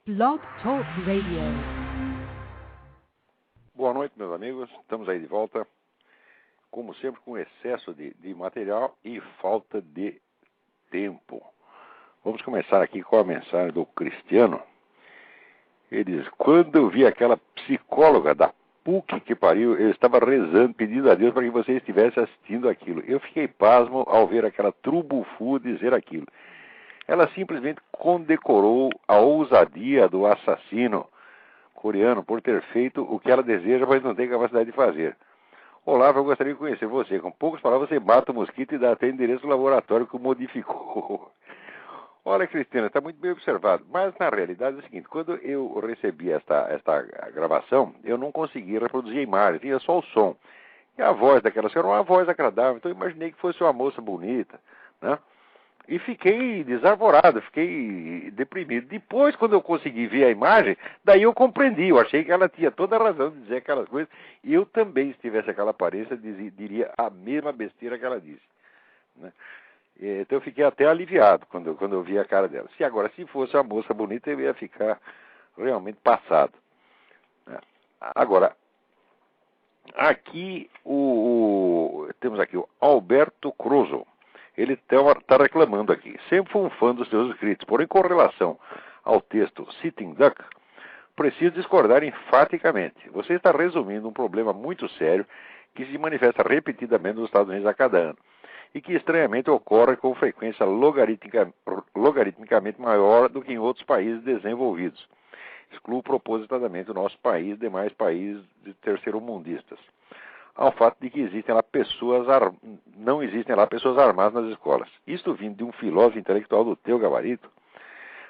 Blog Talk Radio. Boa noite, meus amigos. Estamos aí de volta, como sempre, com excesso de material e falta de tempo. Vamos começar aqui com a mensagem do Cristiano. Ele diz: quando eu vi aquela psicóloga da PUC que pariu, eu estava rezando, pedindo a Deus para que você estivesse assistindo aquilo. Eu fiquei pasmo ao ver aquela trubufu dizer aquilo. Ela simplesmente condecorou a ousadia do assassino coreano por ter feito o que ela deseja, mas não tem capacidade de fazer. Olavo, eu gostaria de conhecer você. Com poucas palavras, você mata o mosquito e dá até endereço do laboratório que o modificou. Olha, Cristina, está muito bem observado. Mas, na realidade, é o seguinte: quando eu recebi esta gravação, eu não consegui reproduzir a imagem, tinha só o som. E a voz daquela senhora era uma voz agradável, então eu imaginei que fosse uma moça bonita, né? E fiquei desarvorado, fiquei deprimido. Depois, quando eu consegui ver a imagem, daí eu compreendi. Eu achei que ela tinha toda a razão de dizer aquelas coisas. E eu também, se tivesse aquela aparência, diria a mesma besteira que ela disse, né? Então eu fiquei até aliviado quando eu vi a cara dela. Se fosse uma moça bonita, eu ia ficar realmente passado, né? Agora, aqui temos aqui o Alberto Cruzo. Ele está reclamando aqui. Sempre fui um fã dos seus escritos, porém, com relação ao texto Sitting Duck, preciso discordar enfaticamente. Você está resumindo um problema muito sério que se manifesta repetidamente nos Estados Unidos a cada ano e que, estranhamente, ocorre com frequência logaritmicamente maior do que em outros países desenvolvidos. Excluo propositadamente o nosso país e demais países terceiro-mundistas. Ao fato de que não existem lá pessoas armadas nas escolas. Isto vindo de um filósofo intelectual do teu gabarito.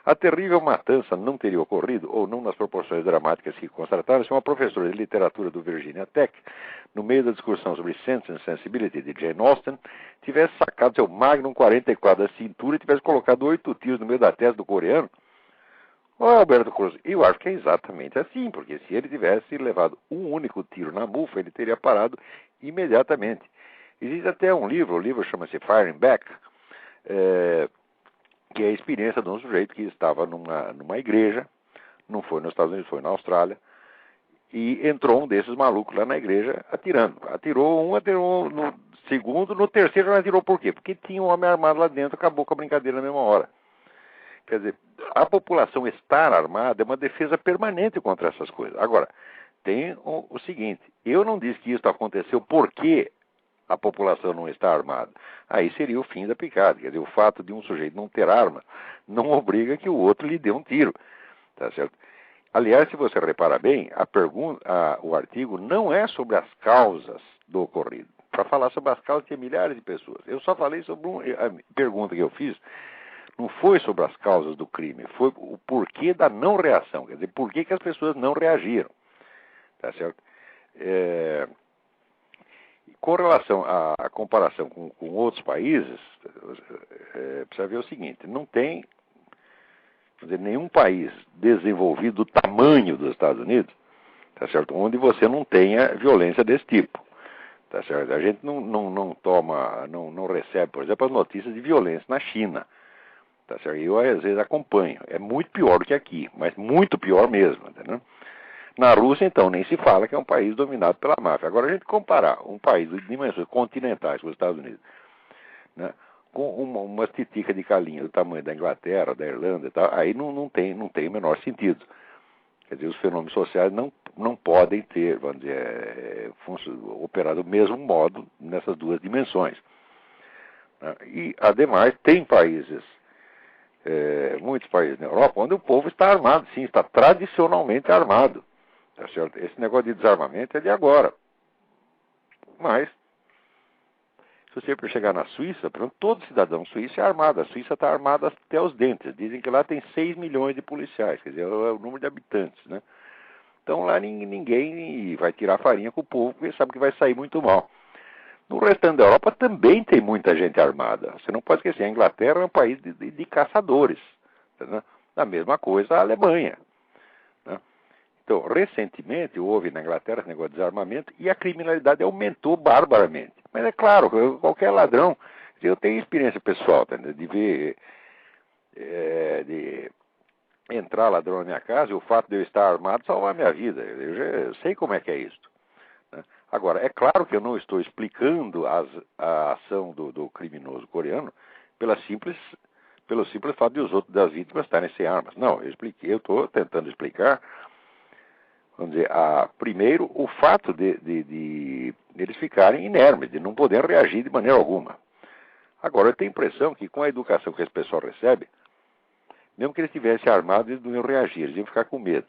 A terrível matança não teria ocorrido, ou não nas proporções dramáticas que constataram, se uma professora de literatura do Virginia Tech, no meio da discussão sobre Sense and Sensibility de Jane Austen, tivesse sacado seu Magnum 44 da cintura e tivesse colocado 8 tiros no meio da testa do coreano. Olha, Alberto Cruz, eu acho que é exatamente assim, porque se ele tivesse levado um único tiro na bufa, ele teria parado imediatamente. Existe até um livro, o livro chama-se Firing Back, que é a experiência de um sujeito que estava numa igreja, não foi nos Estados Unidos, foi na Austrália, e entrou um desses malucos lá na igreja atirando. Atirou no segundo, no terceiro não atirou por quê? Porque tinha um homem armado lá dentro, acabou com a brincadeira na mesma hora. Quer dizer, a população estar armada é uma defesa permanente contra essas coisas. Agora, tem o seguinte: eu não disse que isso aconteceu porque a população não está armada. Aí seria o fim da picada. Quer dizer, o fato de um sujeito não ter arma não obriga que o outro lhe dê um tiro. Tá certo? Aliás, se você repara bem, o artigo não é sobre as causas do ocorrido. Para falar sobre as causas, tem milhares de pessoas. Eu só falei sobre a pergunta que eu fiz. Não foi sobre as causas do crime, foi o porquê da não reação. Quer dizer, por que as pessoas não reagiram. Tá certo? Com relação à comparação com outros países, precisa ver o seguinte: não tem, quer dizer, nenhum país desenvolvido do tamanho dos Estados Unidos, tá certo? Onde você não tenha violência desse tipo. Tá certo? A gente não recebe, por exemplo, as notícias de violência na China. Tá certo? Eu, às vezes, acompanho. É muito pior do que aqui, mas muito pior mesmo. Entendeu? Na Rússia, então, nem se fala que é um país dominado pela máfia. Agora, a gente comparar um país de dimensões continentais com os Estados Unidos, né, com uma titica de calinha do tamanho da Inglaterra, da Irlanda e tal, aí não tem o menor sentido. Quer dizer, os fenômenos sociais não podem ter, vamos dizer, operar do mesmo modo nessas duas dimensões. Né? E, ademais, tem países, muitos países na Europa, onde o povo está armado, sim, está tradicionalmente armado. Tá certo? Esse negócio de desarmamento é de agora. Mas, se você chegar na Suíça, por exemplo, todo cidadão suíço é armado. A Suíça está armada até os dentes. Dizem que lá tem 6 milhões de policiais, quer dizer, é o número de habitantes, né? Então lá ninguém vai tirar farinha com o povo, porque sabe que vai sair muito mal. No restante da Europa também tem muita gente armada. Você não pode esquecer, a Inglaterra é um país de caçadores. Né? A mesma coisa a Alemanha. Né? Então, recentemente houve na Inglaterra esse negócio de desarmamento e a criminalidade aumentou barbaramente. Mas é claro, qualquer ladrão, eu tenho experiência pessoal, tá, de ver, entrar ladrão na minha casa e o fato de eu estar armado salvar a minha vida. Eu já sei como é que é isso. Né? Agora, é claro que eu não estou explicando a ação do criminoso coreano pelo simples fato de os outros das vítimas estarem sem armas. Não, eu estou tentando explicar, vamos dizer, primeiro o fato de eles ficarem inermes, de não poderem reagir de maneira alguma. Agora, eu tenho a impressão que com a educação que esse pessoal recebe, mesmo que eles estivessem armados, eles não iam reagir, eles iam ficar com medo.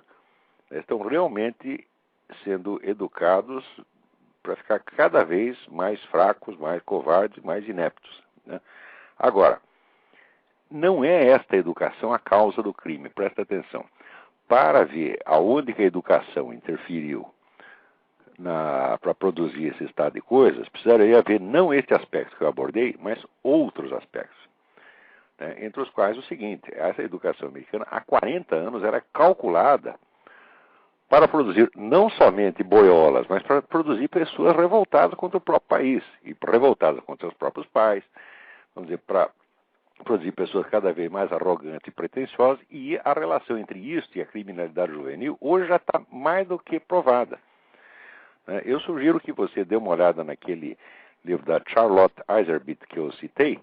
Eles estão realmente sendo educados para ficar cada vez mais fracos, mais covardes, mais ineptos. Né? Agora, não é esta educação a causa do crime, presta atenção. Para ver aonde que a educação interferiu para produzir esse estado de coisas, precisaria ver não este aspecto que eu abordei, mas outros aspectos. Né? Entre os quais o seguinte: essa educação americana há 40 anos era calculada para produzir não somente boiolas, mas para produzir pessoas revoltadas contra o próprio país, e revoltadas contra os próprios pais, vamos dizer, para produzir pessoas cada vez mais arrogantes e pretensiosas, e a relação entre isso e a criminalidade juvenil hoje já está mais do que provada. Eu sugiro que você dê uma olhada naquele livro da Charlotte Iserbyt que eu citei,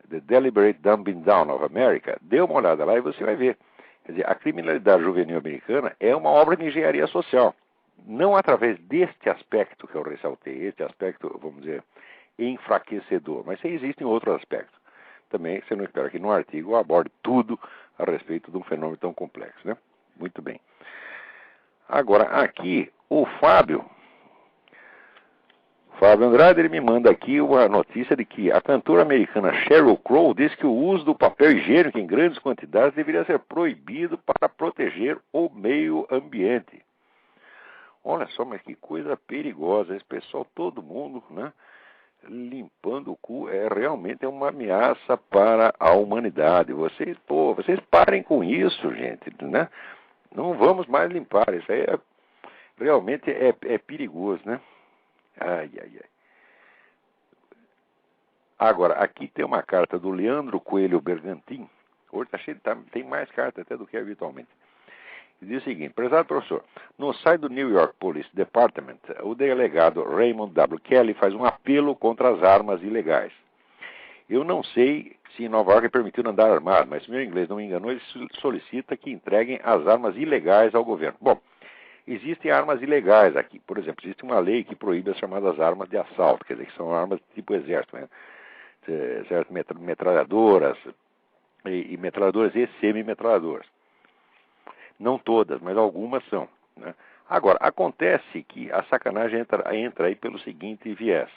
The Deliberate Dumbing Down of America. Dê uma olhada lá e você vai ver. Quer dizer, a criminalidade juvenil americana é uma obra de engenharia social. Não através deste aspecto que eu ressaltei, este aspecto, vamos dizer, enfraquecedor, mas existem outros aspectos. Também, você não espera que no artigo eu aborde tudo a respeito de um fenômeno tão complexo, né? Muito bem. Agora, aqui, o Fábio Andrade, ele me manda aqui uma notícia de que a cantora americana Sheryl Crow diz que o uso do papel higiênico em grandes quantidades deveria ser proibido para proteger o meio ambiente. Olha só, mas que coisa perigosa. Esse pessoal, todo mundo, né, limpando o cu, realmente é uma ameaça para a humanidade. Vocês parem com isso, gente, né? Não vamos mais limpar. Isso aí realmente é perigoso, né? Ai. Agora, aqui tem uma carta do Leandro Coelho Bergantin. Hoje está cheio, tem mais carta até do que habitualmente. Diz o seguinte: prezado professor, no site do New York Police Department, o delegado Raymond W. Kelly faz um apelo contra as armas ilegais. Eu não sei se em Nova York é permitido andar armado, mas se meu inglês não me enganou, ele solicita que entreguem as armas ilegais ao governo. Bom, existem armas ilegais aqui. Por exemplo, existe uma lei que proíbe as chamadas armas de assalto, quer dizer, que são armas tipo exército, né? Certo? Metralhadoras e metralhadoras e semi-metralhadoras. Não todas, mas algumas são. Né? Agora, acontece que a sacanagem entra aí pelo seguinte viés.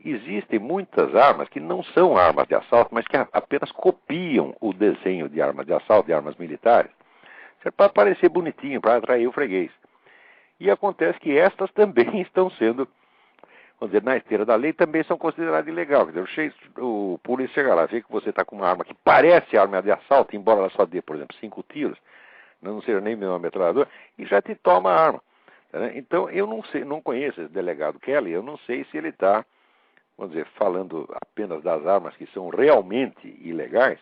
Existem muitas armas que não são armas de assalto, mas que apenas copiam o desenho de armas de assalto, de armas militares, para parecer bonitinho, para atrair o freguês. E acontece que estas também estão sendo, vamos dizer, na esteira da lei, também são consideradas ilegais. Quer dizer, o polícia chega lá, vê que você está com uma arma que parece arma de assalto, embora ela só dê, por exemplo, 5 tiros, não seja nem mesmo uma metralhadora, e já te toma a arma. Né? Então, eu não sei, não conheço esse delegado Kelly, eu não sei se ele está, vamos dizer, falando apenas das armas que são realmente ilegais,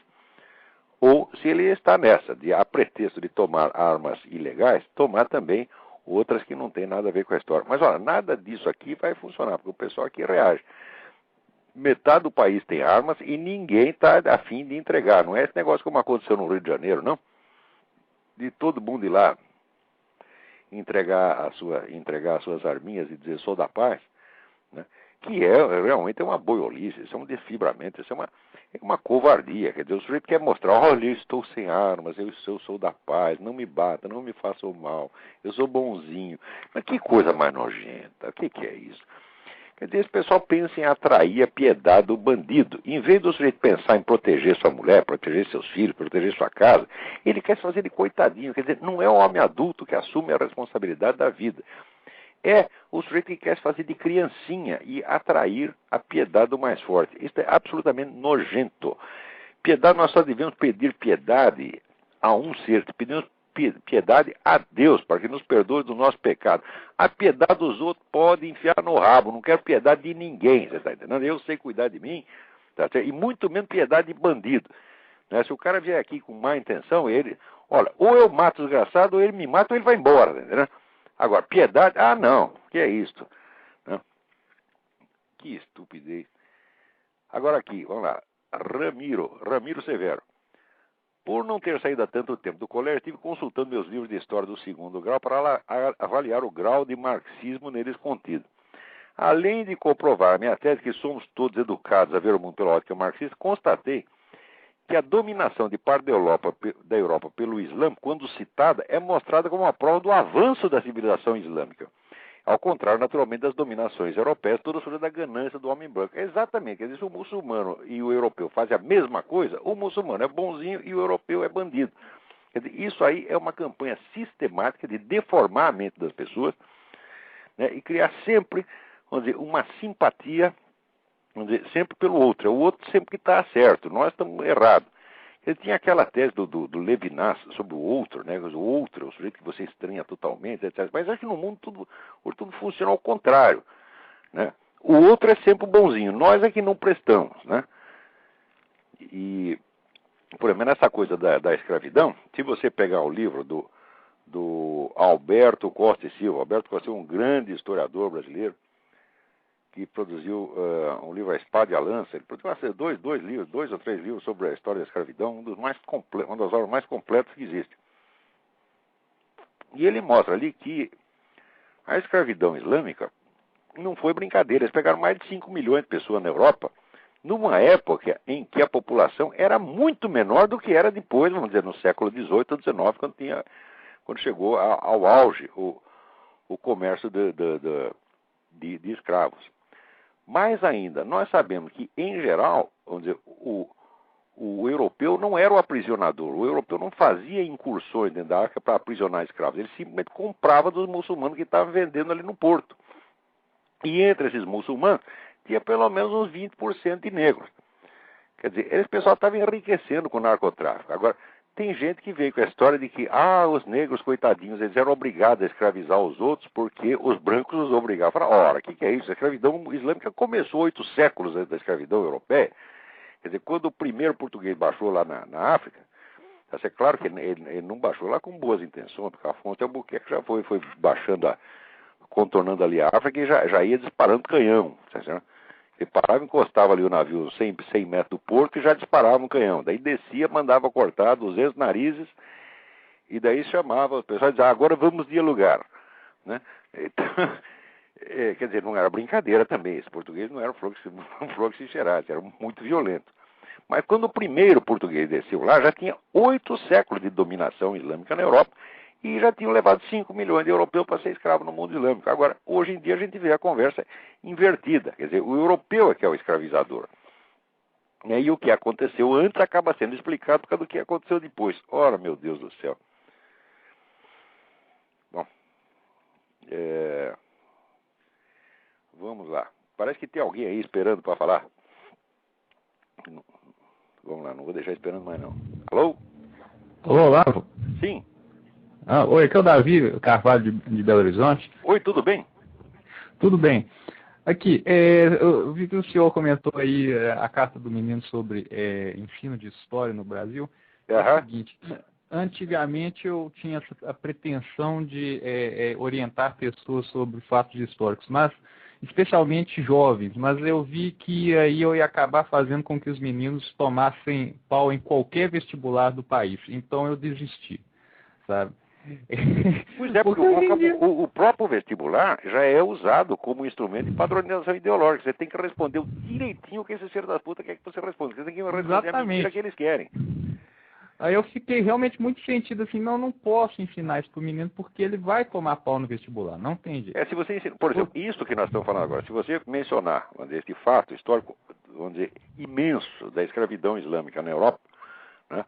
ou se ele está nessa, a pretexto de tomar armas ilegais, tomar também outras que não têm nada a ver com a história. Mas, olha, nada disso aqui vai funcionar, porque o pessoal aqui reage. Metade do país tem armas e ninguém está a fim de entregar. Não é esse negócio como aconteceu no Rio de Janeiro, não? De todo mundo ir lá entregar as suas arminhas e dizer sou da paz, né? Que realmente é uma boiolice, isso é um desfibramento, isso é uma covardia. Quer dizer, o sujeito quer mostrar: olha, eu estou sem armas, eu sou da paz, não me bata, não me faça o mal, eu sou bonzinho. Mas que coisa mais nojenta, o que é isso? Quer dizer, esse pessoal pensa em atrair a piedade do bandido. Em vez do sujeito pensar em proteger sua mulher, proteger seus filhos, proteger sua casa, ele quer se fazer de coitadinho. Quer dizer, não é o homem adulto que assume a responsabilidade da vida. É o sujeito que quer se fazer de criancinha e atrair a piedade do mais forte. Isso é absolutamente nojento. Piedade, nós só devemos pedir piedade a um ser, pedimos piedade a Deus, para que nos perdoe do nosso pecado. A piedade dos outros pode enfiar no rabo, não quero piedade de ninguém, você está entendendo? Eu sei cuidar de mim, tá certo? E muito menos piedade de bandido. Né? Se o cara vier aqui com má intenção, Olha, ou eu mato o desgraçado, ou ele me mata, ou ele vai embora, né? Agora, piedade, não, que é isto? Né? Que estupidez. Agora aqui, vamos lá. Ramiro Severo. Por não ter saído há tanto tempo do colégio, estive consultando meus livros de história do segundo grau para avaliar o grau de marxismo neles contido. Além de comprovar a minha tese que somos todos educados a ver o mundo pela ótica marxista, constatei que a dominação de parte da Europa pelo Islã, quando citada, é mostrada como uma prova do avanço da civilização islâmica. Ao contrário, naturalmente, das dominações europeias, toda surge da ganância do homem branco. Exatamente, quer dizer, se o muçulmano e o europeu fazem a mesma coisa, o muçulmano é bonzinho e o europeu é bandido. Quer dizer, isso aí é uma campanha sistemática de deformar a mente das pessoas, né, e criar sempre, vamos dizer, uma simpatia, vamos dizer, sempre pelo outro. É o outro sempre que está certo, nós estamos errados. Ele tinha aquela tese do Levinas sobre o outro, né? O outro é o sujeito que você estranha totalmente, etc. Mas acho que no mundo tudo funciona ao contrário, né? O outro é sempre o bonzinho, nós é que não prestamos, né? E, por exemplo, nessa coisa da escravidão, se você pegar o livro do Alberto Costa e Silva, Alberto Costa é um grande historiador brasileiro, que produziu um livro A Espada e a Lança. Ele produziu dois ou três livros sobre a história da escravidão, uma das obras mais completas que existe. E ele mostra ali que a escravidão islâmica não foi brincadeira. Eles pegaram mais de 5 milhões de pessoas na Europa, numa época em que a população era muito menor do que era depois, vamos dizer, no século XVIII ou XIX, quando chegou ao auge o comércio de escravos. Mais ainda, nós sabemos que, em geral, vamos dizer, o europeu não era o aprisionador. O europeu não fazia incursões dentro da África para aprisionar escravos. Ele simplesmente comprava dos muçulmanos que estavam vendendo ali no porto. E entre esses muçulmanos, tinha pelo menos uns 20% de negros. Quer dizer, esse pessoal estava enriquecendo com o narcotráfico. Agora, tem gente que veio com a história de que, os negros, coitadinhos, eles eram obrigados a escravizar os outros porque os brancos os obrigavam. Fala, ora, o que é isso? A escravidão islâmica começou 8 séculos antes da escravidão europeia. Quer dizer, quando o primeiro português baixou lá na África, é claro que ele não baixou lá com boas intenções, porque Afonso Albuquerque já foi baixando, contornando ali a África e já ia disparando canhão, tá certo? Ele parava, encostava ali o navio 100 metros do porto e já disparava um canhão. Daí descia, mandava cortar 200 narizes e daí chamava, o pessoal dizia, agora vamos dialogar, né? Então, quer dizer, não era brincadeira também. Esse português não era um fluxo era muito violento. Mas quando o primeiro português desceu lá, já tinha 8 séculos de dominação islâmica na Europa e já tinham levado 5 milhões de europeus para ser escravo no mundo islâmico. Agora, hoje em dia a gente vê a conversa invertida. Quer dizer, o europeu é que é o escravizador. E o que aconteceu antes acaba sendo explicado por causa do que aconteceu depois. Ora, meu Deus do céu. Bom, vamos lá. Parece que tem alguém aí esperando para falar. Vamos lá, não vou deixar esperando mais não. Alô? Alô, Olavo? Sim. Oi, aqui é o Davi Carvalho de Belo Horizonte. Oi, tudo bem? Tudo bem. Aqui, eu vi que o senhor comentou aí a carta do menino sobre ensino de história no Brasil. É o seguinte, antigamente eu tinha a pretensão de orientar pessoas sobre fatos históricos, mas especialmente jovens, mas eu vi que aí eu ia acabar fazendo com que os meninos tomassem pau em qualquer vestibular do país. Então eu desisti, sabe? Pois é, porque o próprio vestibular já é usado como instrumento de padronização ideológica. Você tem que responder direitinho o que esse filho da puta quer que você responda. Você tem que responder a mentira que eles querem. Aí eu fiquei realmente muito sentido assim, não posso ensinar isso pro menino porque ele vai tomar pau no vestibular, não tem jeito. Se você ensina, por exemplo, isso que nós estamos falando agora, se você mencionar, vamos dizer, este fato histórico, vamos dizer, imenso da escravidão islâmica na Europa, né,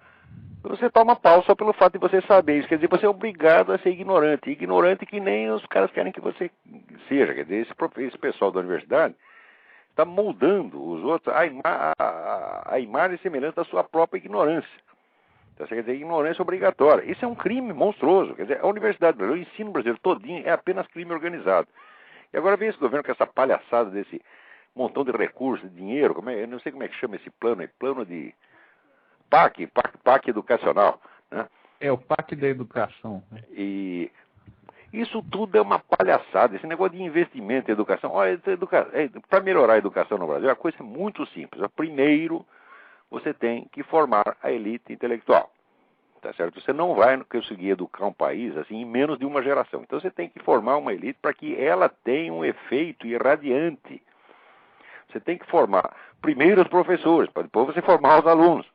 você toma pau só pelo fato de você saber isso. Quer dizer, você é obrigado a ser ignorante. Ignorante que nem os caras querem que você seja. Quer dizer, esse pessoal da universidade está moldando os outros a imagem semelhante da sua própria ignorância. Então, quer dizer, ignorância obrigatória. Isso é um crime monstruoso. Quer dizer, a universidade brasileira, o ensino brasileiro todinho é apenas crime organizado. E agora vem esse governo com essa palhaçada desse montão de recursos, de dinheiro, eu não sei como é que chama esse plano, plano de PAC educacional, né? É o PAC da educação. Né? E isso tudo é uma palhaçada, esse negócio de investimento em educação. Olha, para melhorar a educação no Brasil, a coisa é muito simples. Primeiro, você tem que formar a elite intelectual. Tá certo? Você não vai conseguir educar um país assim em menos de uma geração. Então você tem que formar uma elite para que ela tenha um efeito irradiante. Você tem que formar primeiro os professores, para depois você formar os alunos.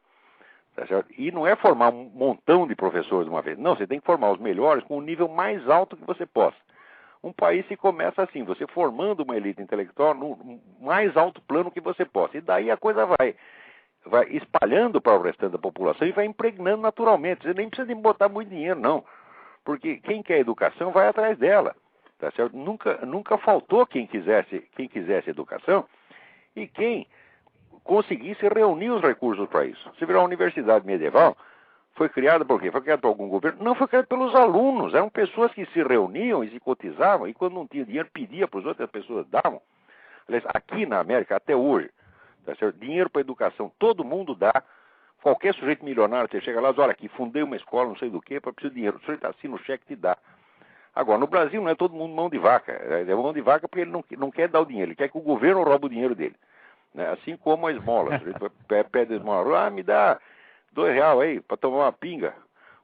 Tá certo? E não é formar um montão de professores de uma vez. Não, você tem que formar os melhores com o nível mais alto que você possa. Um país se começa assim, você formando uma elite intelectual no mais alto plano que você possa. E daí a coisa vai espalhando para o restante da população e vai impregnando naturalmente. Você nem precisa de botar muito dinheiro, não. Porque quem quer educação vai atrás dela. Tá certo? Nunca faltou quem quisesse educação e quem conseguisse reunir os recursos para isso. Você viu a universidade medieval, foi criada por quê? Foi criada por algum governo? Não, foi criada pelos alunos. Eram pessoas que se reuniam e se cotizavam e quando não tinha dinheiro pedia para as outras pessoas davam. Aliás, aqui na América, até hoje, tá certo? Dinheiro para educação, todo mundo dá. Qualquer sujeito milionário, você chega lá e diz, olha aqui, fundei uma escola, não sei do que, para precisar de dinheiro. O sujeito assina o cheque e te dá. Agora, no Brasil não é todo mundo mão de vaca. É mão de vaca porque ele não quer dar o dinheiro, ele quer que o governo roube o dinheiro dele. Né? Assim como a esmola. O sujeito pede a esmola, me dá R$2 aí para tomar uma pinga.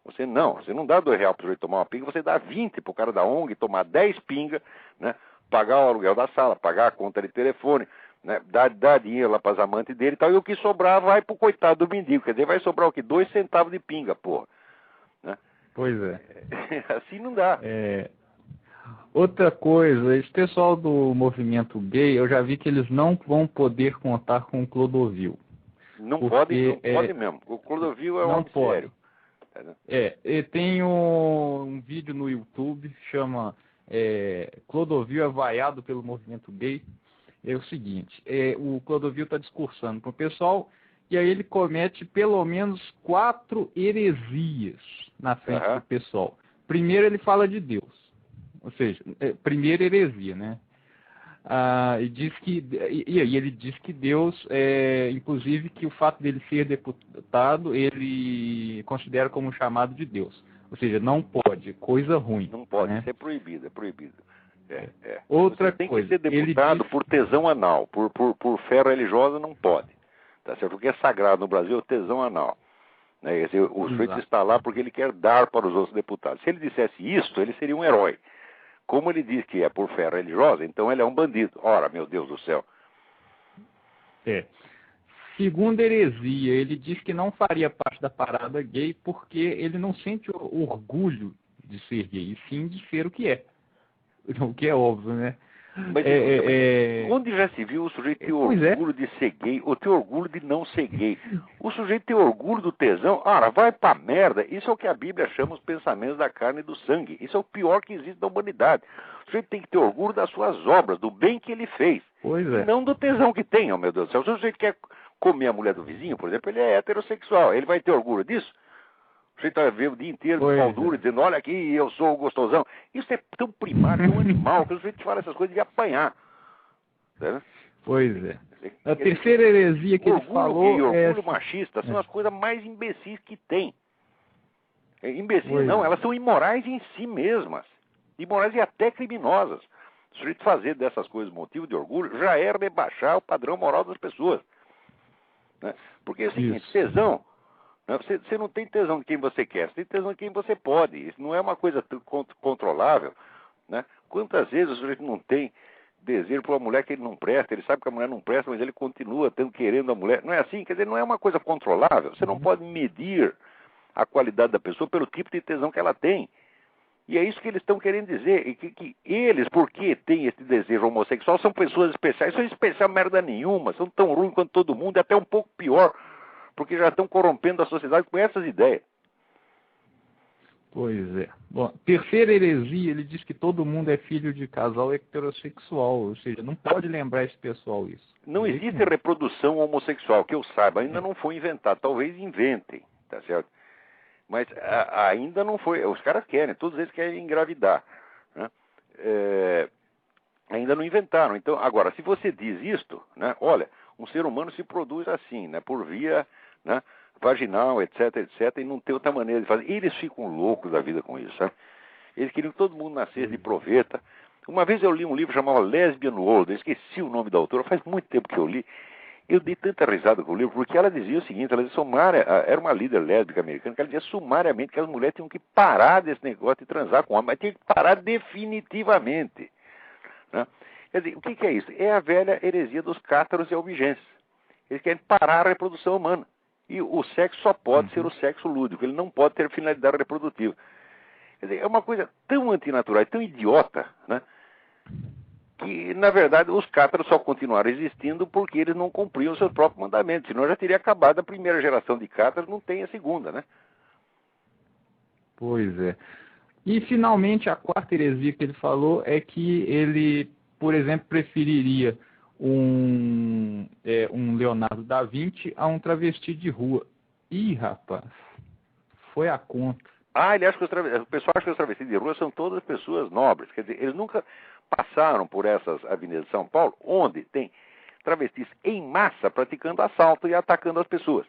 Você não dá R$2 para o sujeito tomar uma pinga, você dá 20 para o cara da ONG tomar 10 pingas, né? Pagar o aluguel da sala, pagar a conta de telefone, né? Dá dinheiro lá para as amantes dele e tal, e o que sobrar vai pro coitado do mendigo. Quer dizer, vai sobrar o quê? 2 centavos de pinga, porra. Né? Pois é. Assim não dá. Outra coisa, esse pessoal do movimento gay, eu já vi que eles não vão poder contar com o Clodovil. Não pode mesmo. O Clodovil é um homem sério. E tem um vídeo no YouTube, chama Clodovil é vaiado pelo movimento gay. É o seguinte, o Clodovil está discursando com o pessoal e aí ele comete pelo menos 4 heresias na frente do pessoal. Primeiro ele fala de Deus, ou seja, primeira heresia, né? E ele diz que Deus, inclusive que o fato dele ser deputado, ele considera como um chamado de Deus. Ou seja, não pode, coisa ruim. Não pode, né? isso é proibido, é proibido. Outra Você tem coisa, que ser deputado por tesão anal, por fé religiosa não pode. Tá certo? Porque é sagrado no Brasil o tesão anal. Né? O sujeito está lá porque ele quer dar para os outros deputados. Se ele dissesse isso, ele seria um herói. Como ele diz que é por fé religiosa, então ele é um bandido. Ora, meu Deus do céu. Segunda heresia, ele diz que não faria parte da parada gay porque ele não sente orgulho de ser gay, e sim de ser o que é. O que é óbvio, né? Mas onde já se viu o sujeito ter orgulho de ser gay ou ter orgulho de não ser gay? O sujeito ter orgulho do tesão, vai pra merda. Isso é o que a Bíblia chama os pensamentos da carne e do sangue. Isso é o pior que existe na humanidade. O sujeito tem que ter orgulho das suas obras, do bem que ele fez. Não do tesão que tem, meu Deus do céu. Se o sujeito quer comer a mulher do vizinho, por exemplo, ele é heterossexual. Ele vai ter orgulho disso? O sujeito vai ver o dia inteiro de pau duro, dizendo, olha aqui, eu sou o gostosão. Isso é tão primário, tão animal, que o sujeito fala essas coisas de apanhar. Tá? Pois é. A terceira heresia que ele falou orgulho machista são as coisas mais imbecis que tem. Imbecis não, elas são imorais em si mesmas. Imorais e até criminosas. O sujeito fazer dessas coisas motivo de orgulho já é rebaixar o padrão moral das pessoas. Né? Porque é o seguinte, tesão... Você não tem tesão de quem você quer, você tem tesão de quem você pode. Isso não é uma coisa controlável. Né? Quantas vezes o sujeito não tem desejo por uma mulher que ele não presta, ele sabe que a mulher não presta, mas ele continua querendo a mulher. Não é assim? Quer dizer, não é uma coisa controlável. Você não pode medir a qualidade da pessoa pelo tipo de tesão que ela tem. E é isso que eles estão querendo dizer. E que eles, porque têm esse desejo homossexual, são pessoas especiais. São especial merda nenhuma, são tão ruins quanto todo mundo, e até um pouco pior. Porque já estão corrompendo a sociedade com essas ideias. Pois é. Bom, terceira heresia, ele diz que todo mundo é filho de casal heterossexual, ou seja, não pode lembrar esse pessoal isso. Não existe reprodução homossexual, que eu saiba, ainda não foi inventado. Talvez inventem, tá certo? Mas ainda não foi. Os caras querem, todos eles querem engravidar. Né? Ainda não inventaram. Então, agora, se você diz isto, né, olha, um ser humano se produz assim, né, por via... Né, vaginal, etc, etc, e não tem outra maneira de fazer. Eles ficam loucos da vida com isso, sabe? Eles queriam que todo mundo nascesse de proveta. Uma vez eu li um livro chamado Lesbian World, eu esqueci o nome da autora, faz muito tempo que eu li. Eu dei tanta risada com o livro, porque ela dizia o seguinte, ela dizia, era uma líder lésbica americana, que ela dizia sumariamente que as mulheres tinham que parar desse negócio de transar com homem, mas tinham que parar definitivamente. Né? Quer dizer, o que é isso? É a velha heresia dos cátaros e albigenses. Eles querem parar a reprodução humana. E o sexo só pode ser o sexo lúdico, ele não pode ter finalidade reprodutiva. Quer dizer, é uma coisa tão antinatural, tão idiota, né? Que, na verdade, os cátaros só continuaram existindo porque eles não cumpriam os seus próprios mandamentos. Senão já teria acabado a primeira geração de cátaros, não tem a segunda, né? Pois é. E, finalmente, a quarta heresia que ele falou é que ele, por exemplo, preferiria um Leonardo da Vinci a um travesti de rua. Ih, rapaz, foi a conta. Ele acha que o pessoal acha que os travestis de rua são todas pessoas nobres. Quer dizer, eles nunca passaram por essas avenidas de São Paulo, onde tem travestis em massa praticando assalto e atacando as pessoas.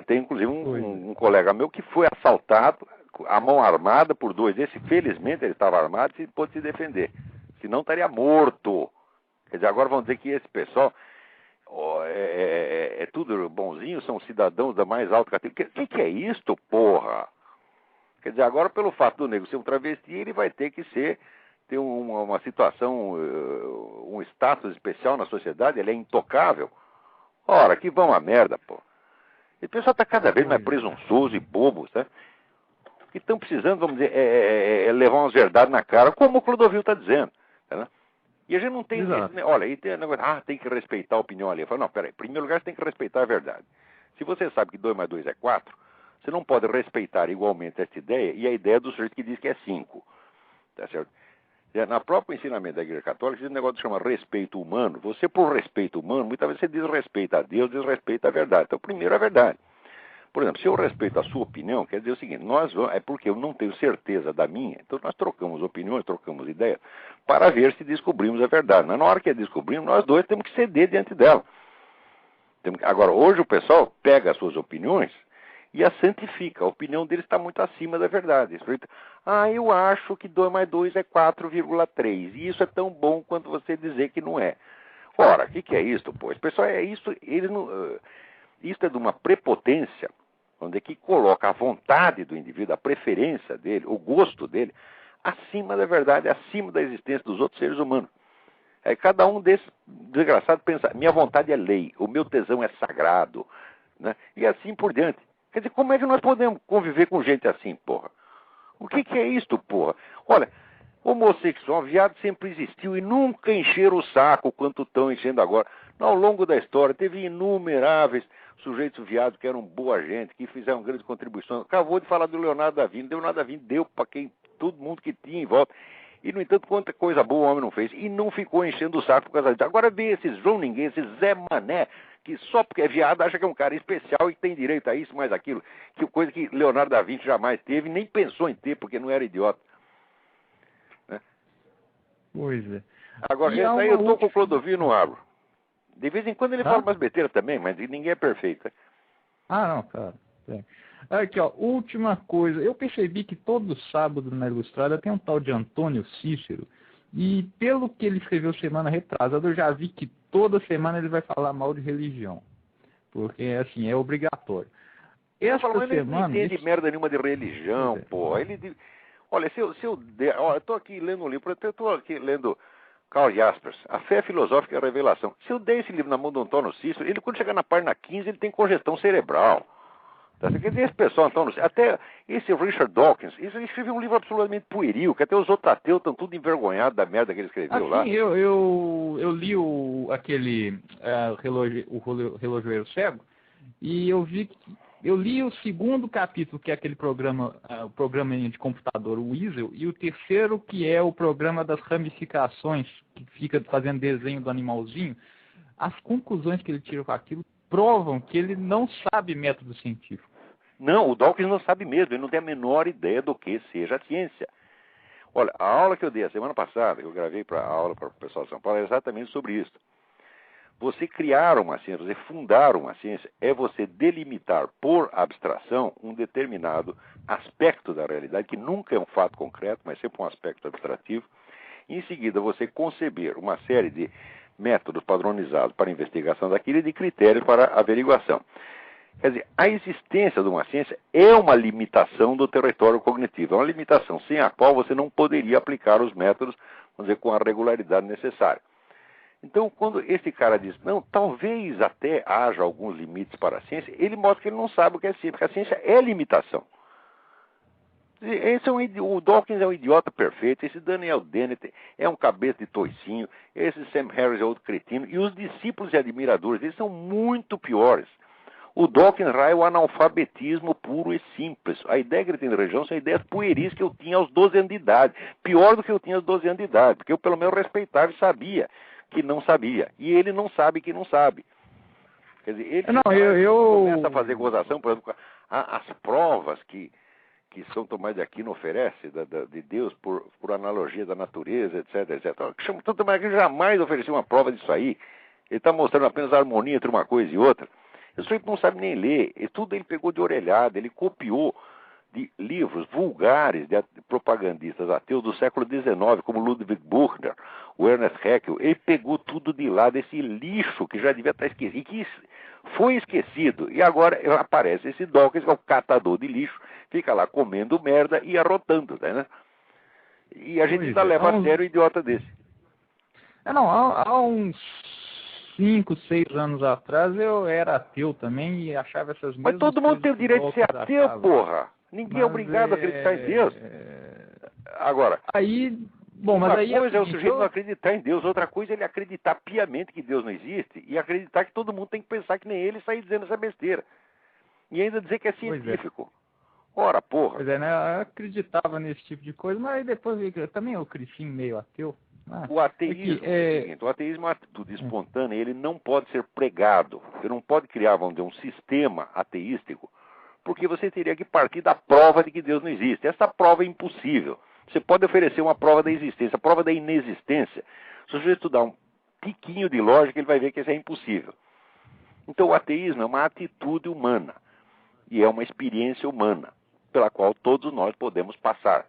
Tem inclusive um colega meu que foi assaltado, a mão armada por dois desses. Felizmente ele estava armado e pôde se defender. Senão estaria morto. Quer dizer, agora vão dizer que esse pessoal é tudo bonzinho, são cidadãos da mais alta categoria. O que é isto, porra? Quer dizer, agora pelo fato do negro ser um travesti, ele vai ter que ter uma situação, um status especial na sociedade, ele é intocável. Ora, que vão a merda, pô. E o pessoal está cada vez mais presunçoso e bobo, tá? O que estão precisando, vamos dizer, levar umas verdades na cara, como o Clodovil está dizendo. Tá? E a gente não tem... Olha, aí tem o negócio, tem que respeitar a opinião ali. Eu falo, não, peraí, em primeiro lugar você tem que respeitar a verdade. Se você sabe que 2 mais 2 é 4, você não pode respeitar igualmente essa ideia e a ideia do sujeito que diz que é 5. Tá certo? Na próprio ensinamento da Igreja Católica, existe um negócio que chama respeito humano. Você, por respeito humano, muitas vezes você desrespeita a Deus, desrespeita a verdade. Então, primeiro a verdade. Por exemplo, se eu respeito a sua opinião, quer dizer o seguinte, é porque eu não tenho certeza da minha, então nós trocamos opiniões, trocamos ideias, para ver se descobrimos a verdade. Mas na hora que descobrimos, nós dois temos que ceder diante dela. Agora, hoje o pessoal pega as suas opiniões e a santifica. A opinião deles está muito acima da verdade. Eu acho que 2 mais 2 é 4,3. E isso é tão bom quanto você dizer que não é. Ora, o que é isso, pô? Esse pessoal isso é de uma prepotência, onde é que coloca a vontade do indivíduo, a preferência dele, o gosto dele, acima da verdade, acima da existência dos outros seres humanos. Cada um desses desgraçados pensa, minha vontade é lei, o meu tesão é sagrado, né? E assim por diante. Quer dizer, como é que nós podemos conviver com gente assim, porra? O que é isto, porra? Olha, homossexual, viado sempre existiu e nunca encheram o saco quanto estão enchendo agora. Ao longo da história, teve inumeráveis sujeitos viados que eram boa gente, que fizeram grandes contribuições. Acabou de falar do Leonardo da Vinci. Leonardo da Vinci deu para todo mundo que tinha em volta. E, no entanto, quanta coisa boa o homem não fez. E não ficou enchendo o saco por causa disso. Agora vem esses João Ninguém, esses Zé Mané, que só porque é viado acha que é um cara especial e que tem direito a isso, mais aquilo. Coisa que Leonardo da Vinci jamais teve, nem pensou em ter, porque não era idiota. Né? Pois é. Agora, esse aí eu tô com o Clodovil e não abro. De vez em quando ele fala umas besteiras também, mas ninguém é perfeito. Não, cara. Aqui, ó, última coisa. Eu percebi que todo sábado na Ilustrada tem um tal de Antônio Cícero. E pelo que ele escreveu semana retrasada, eu já vi que toda semana ele vai falar mal de religião. Porque, assim, é obrigatório. Essa semana... Ele não entende merda nenhuma de religião, porra. Olha, eu tô aqui lendo um livro, eu tô aqui lendo Karl Jaspers, A Fé Filosófica e a Revelação. Se eu der esse livro na mão do Antônio Cícero, ele quando chegar na página 15, ele tem congestão cerebral. Tá? Quer dizer, esse pessoal, Antônio, até esse Richard Dawkins, ele escreveu um livro absolutamente pueril, que até os outros ateus estão tudo envergonhados da merda que ele escreveu lá. Sim, eu li aquele o Relojoeiro Cego, e eu li o segundo capítulo, que é aquele programa, o programa de computador, o Weasel, e o terceiro, que é o programa das ramificações, que fica fazendo desenho do animalzinho. As conclusões que ele tira com aquilo provam que ele não sabe método científico. Não, o Dawkins não sabe mesmo, ele não tem a menor ideia do que seja a ciência. Olha, a aula que eu dei a semana passada, que eu gravei para a aula para o pessoal de São Paulo, é exatamente sobre isso. Você criar uma ciência, você fundar uma ciência, é você delimitar por abstração um determinado aspecto da realidade, que nunca é um fato concreto, mas sempre um aspecto abstrativo. Em seguida, você conceber uma série de métodos padronizados para investigação daquilo e de critérios para averiguação. Quer dizer, a existência de uma ciência é uma limitação do território cognitivo, é uma limitação sem a qual você não poderia aplicar os métodos, vamos dizer, com a regularidade necessária. Então, quando esse cara diz, não, talvez até haja alguns limites para a ciência, ele mostra que ele não sabe o que é ciência, porque a ciência é limitação. O Dawkins é um idiota perfeito, esse Daniel Dennett é um cabeça de toicinho, esse Sam Harris é outro cretino, e os discípulos e admiradores deles são muito piores. O Dawkins raia o analfabetismo puro e simples. A ideia que ele tem de religião são ideias pueris que eu tinha aos 12 anos de idade. Pior do que eu tinha aos 12 anos de idade, porque eu pelo menos respeitava e sabia que não sabia. E ele não sabe que não sabe. Quer dizer, ele começa a fazer gozação, por exemplo, as provas que São Tomás de Aquino oferece de Deus por analogia da natureza, etc, etc. São Tomás de Aquino jamais ofereceu uma prova disso aí. Ele está mostrando apenas a harmonia entre uma coisa e outra. O sujeito não sabe nem ler. E tudo ele pegou de orelhada. Ele copiou de livros vulgares de propagandistas ateus do século XIX, como Ludwig Buchner, o Ernest Haeckel. Ele pegou tudo de lá, desse lixo que já devia estar esquecido. E que foi esquecido. E agora aparece esse Dawkins, que é o catador de lixo, fica lá comendo merda e arrotando, né? E a gente ainda leva a sério o idiota desse. Há uns 5, 6 anos atrás eu era ateu também e achava essas mesmas coisas. Mas todo mundo tem o direito de ser ateu, porra. Ninguém é obrigado a acreditar em Deus. Agora, uma coisa é o sujeito não acreditar em Deus, outra coisa é ele acreditar piamente que Deus não existe e acreditar que todo mundo tem que pensar que nem ele e sair dizendo essa besteira. E ainda dizer que é científico. Ora, porra. Pois é, né? Eu acreditava nesse tipo de coisa, mas depois também eu cresci meio ateu. O ateísmo é o seguinte, o ateísmo é uma atitude espontânea, ele não pode ser pregado. Você não pode criar, vamos dizer, um sistema ateístico, porque você teria que partir da prova de que Deus não existe. Essa prova é impossível. Você pode oferecer uma prova da existência, a prova da inexistência. Se você estudar um tiquinho de lógica, ele vai ver que isso é impossível. Então o ateísmo é uma atitude humana e é uma experiência humana, pela qual todos nós podemos passar.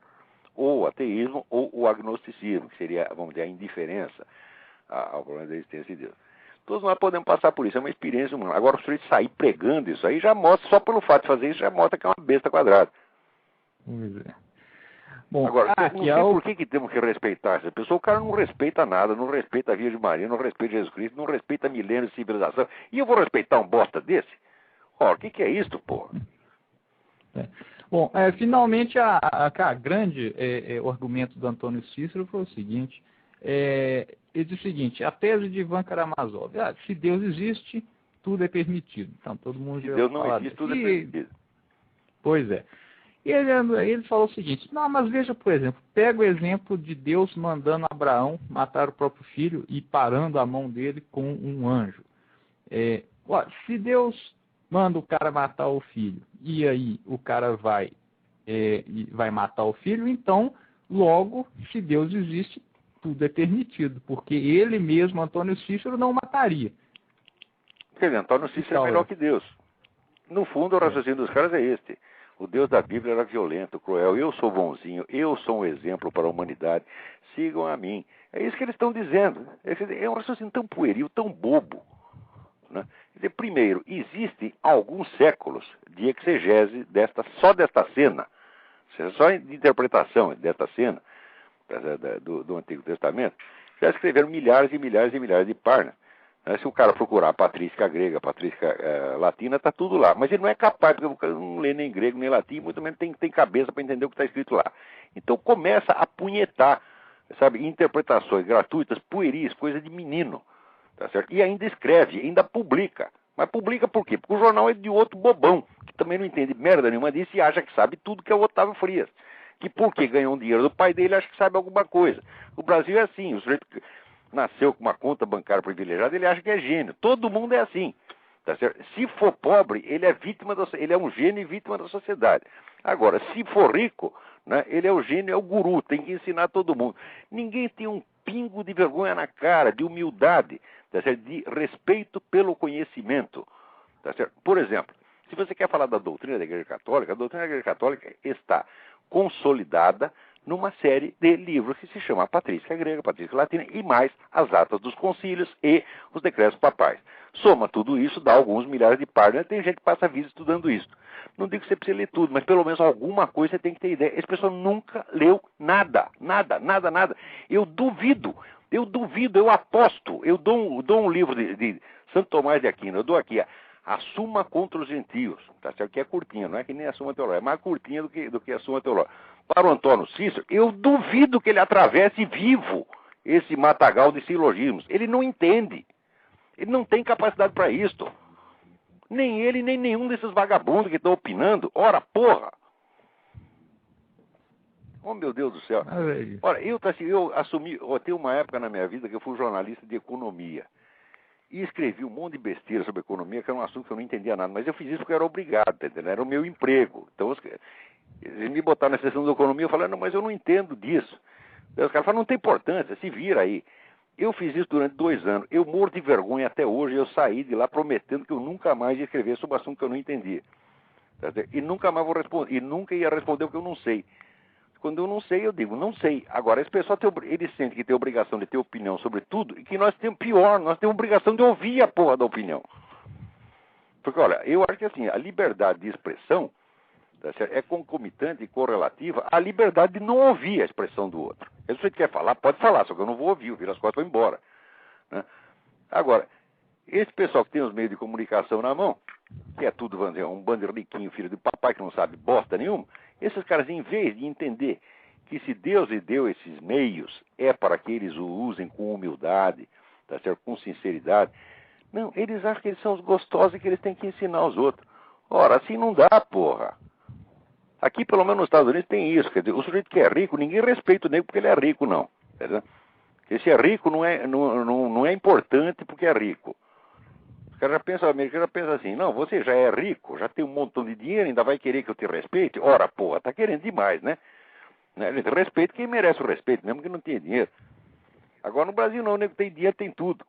Ou o ateísmo ou o agnosticismo, que seria, vamos dizer, a indiferença ao problema da existência de Deus. Todos nós podemos passar por isso, é uma experiência humana. Agora, o sujeito sair pregando isso aí já mostra, só pelo fato de fazer isso, já mostra que é uma besta quadrada. Pois é. Bom, agora, não sei por que temos que respeitar essa pessoa. O cara não respeita nada, não respeita a Virgem Maria, não respeita Jesus Cristo, não respeita milênios de civilização. E eu vou respeitar um bosta desse? Ora, o que é isso, porra? Bom, finalmente a grande o argumento do Antônio Cícero foi o seguinte, ele diz o seguinte, a tese de Ivan Karamazov, se Deus existe, tudo é permitido. Então todo mundo se Deus não existe, tudo é permitido. Pois é. E ele falou o seguinte, não, mas veja, por exemplo, pega o exemplo de Deus mandando Abraão matar o próprio filho e parando a mão dele com um anjo. Se Deus manda o cara matar o filho, e aí o cara vai matar o filho, então, logo, se Deus existe, tudo é permitido, porque ele mesmo, Antônio Cícero, não mataria. Quer dizer, Antônio Cícero é melhor que Deus. No fundo, o raciocínio dos caras é este. O Deus da Bíblia era violento, cruel. Eu sou bonzinho, eu sou um exemplo para a humanidade. Sigam a mim. É isso que eles estão dizendo. É um raciocínio tão pueril, tão bobo. Né? Quer dizer, primeiro, existem alguns séculos de exegese só desta cena, só de interpretação desta cena do Antigo Testamento, já escreveram milhares e milhares e milhares de páginas. Se o cara procurar patrística grega, patrística latina, está tudo lá. Mas ele não é capaz, porque o cara não lê nem grego nem latim, muito menos tem cabeça para entender o que está escrito lá. Então começa a punhetar, sabe, interpretações gratuitas, pueris, coisa de menino. Tá certo? E ainda escreve, ainda publica. Mas publica por quê? Porque o jornal é de outro bobão, que também não entende merda nenhuma disso e acha que sabe tudo, que é o Otávio Frias. Que porque ganhou um dinheiro do pai dele, acha que sabe alguma coisa. O Brasil é assim, o sujeito nasceu com uma conta bancária privilegiada, ele acha que é gênio. Todo mundo é assim. Tá certo? Se for pobre, ele é ele é um gênio e vítima da sociedade. Agora, se for rico, né, ele é o gênio, é o guru, tem que ensinar todo mundo. Ninguém tem um pingo de vergonha na cara, de humildade, tá certo? De respeito pelo conhecimento. Tá certo? Por exemplo, se você quer falar da doutrina da Igreja Católica, a doutrina da Igreja Católica está consolidada numa série de livros que se chama a Patrística Grega, a Patrística Latina, e mais as atas dos concílios e os decretos papais. Soma tudo isso, dá alguns milhares de páginas. Tem gente que passa a vida estudando isso. Não digo que você precisa ler tudo, mas pelo menos alguma coisa você tem que ter ideia. Esse pessoal nunca leu nada. Eu duvido, eu aposto. Eu dou um livro de Santo Tomás de Aquino, eu dou aqui a Suma contra os Gentios, tá certo? Que é curtinha, não é que nem a Suma Teológica, é mais curtinha do que a Suma Teológica. Para o Antônio Cícero, eu duvido que ele atravesse vivo esse matagal de silogismos. Ele não entende. Ele não tem capacidade para isso. Nem ele, nem nenhum desses vagabundos que estão opinando. Ora, porra! Oh, meu Deus do céu. Ora, eu tenho uma época na minha vida que eu fui jornalista de economia. E escrevi um monte de besteira sobre economia, que era um assunto que eu não entendia nada. Mas eu fiz isso porque eu era obrigado, tá entendendo? Era o meu emprego. Então, eles me botaram na sessão de economia, eu falei, não, mas eu não entendo disso. Aí os caras falaram, não tem importância, se vira aí. Eu fiz isso durante 2 anos. Eu morro de vergonha até hoje. Eu saí de lá prometendo que eu nunca mais ia escrever sobre assunto que eu não entendia. Tá certo? E nunca mais vou responder. E nunca ia responder o que eu não sei. Quando eu não sei, eu digo, não sei. Agora, esse pessoal eles sentem que tem obrigação de ter opinião sobre tudo e que nós temos pior, nós temos obrigação de ouvir a porra da opinião. Porque, olha, eu acho que assim, a liberdade de expressão, tá certo, é concomitante e correlativa à liberdade de não ouvir a expressão do outro. Se você quer falar, pode falar, só que eu não vou ouvir, eu viro as costas e vou embora. Né? Agora, esse pessoal que tem os meios de comunicação na mão, que é tudo, vamos dizer, um bando de riquinho, filho de papai, que não sabe bosta nenhuma, esses caras, em vez de entender que se Deus lhe deu esses meios, é para que eles o usem com humildade, tá certo? Com sinceridade, não, eles acham que eles são os gostosos e que eles têm que ensinar os outros. Ora, assim não dá, porra. Aqui, pelo menos nos Estados Unidos, tem isso. Quer dizer, o sujeito que é rico, ninguém respeita o nego porque ele é rico, não. Entendeu? Esse é rico não é importante porque é rico. O cara o americano já pensa assim, não, você já é rico, já tem um montão de dinheiro, ainda vai querer que eu te respeite? Ora, porra, tá querendo demais, né? Respeito quem merece o respeito, mesmo que não tenha dinheiro. Agora no Brasil não, o nego tem dinheiro, tem tudo.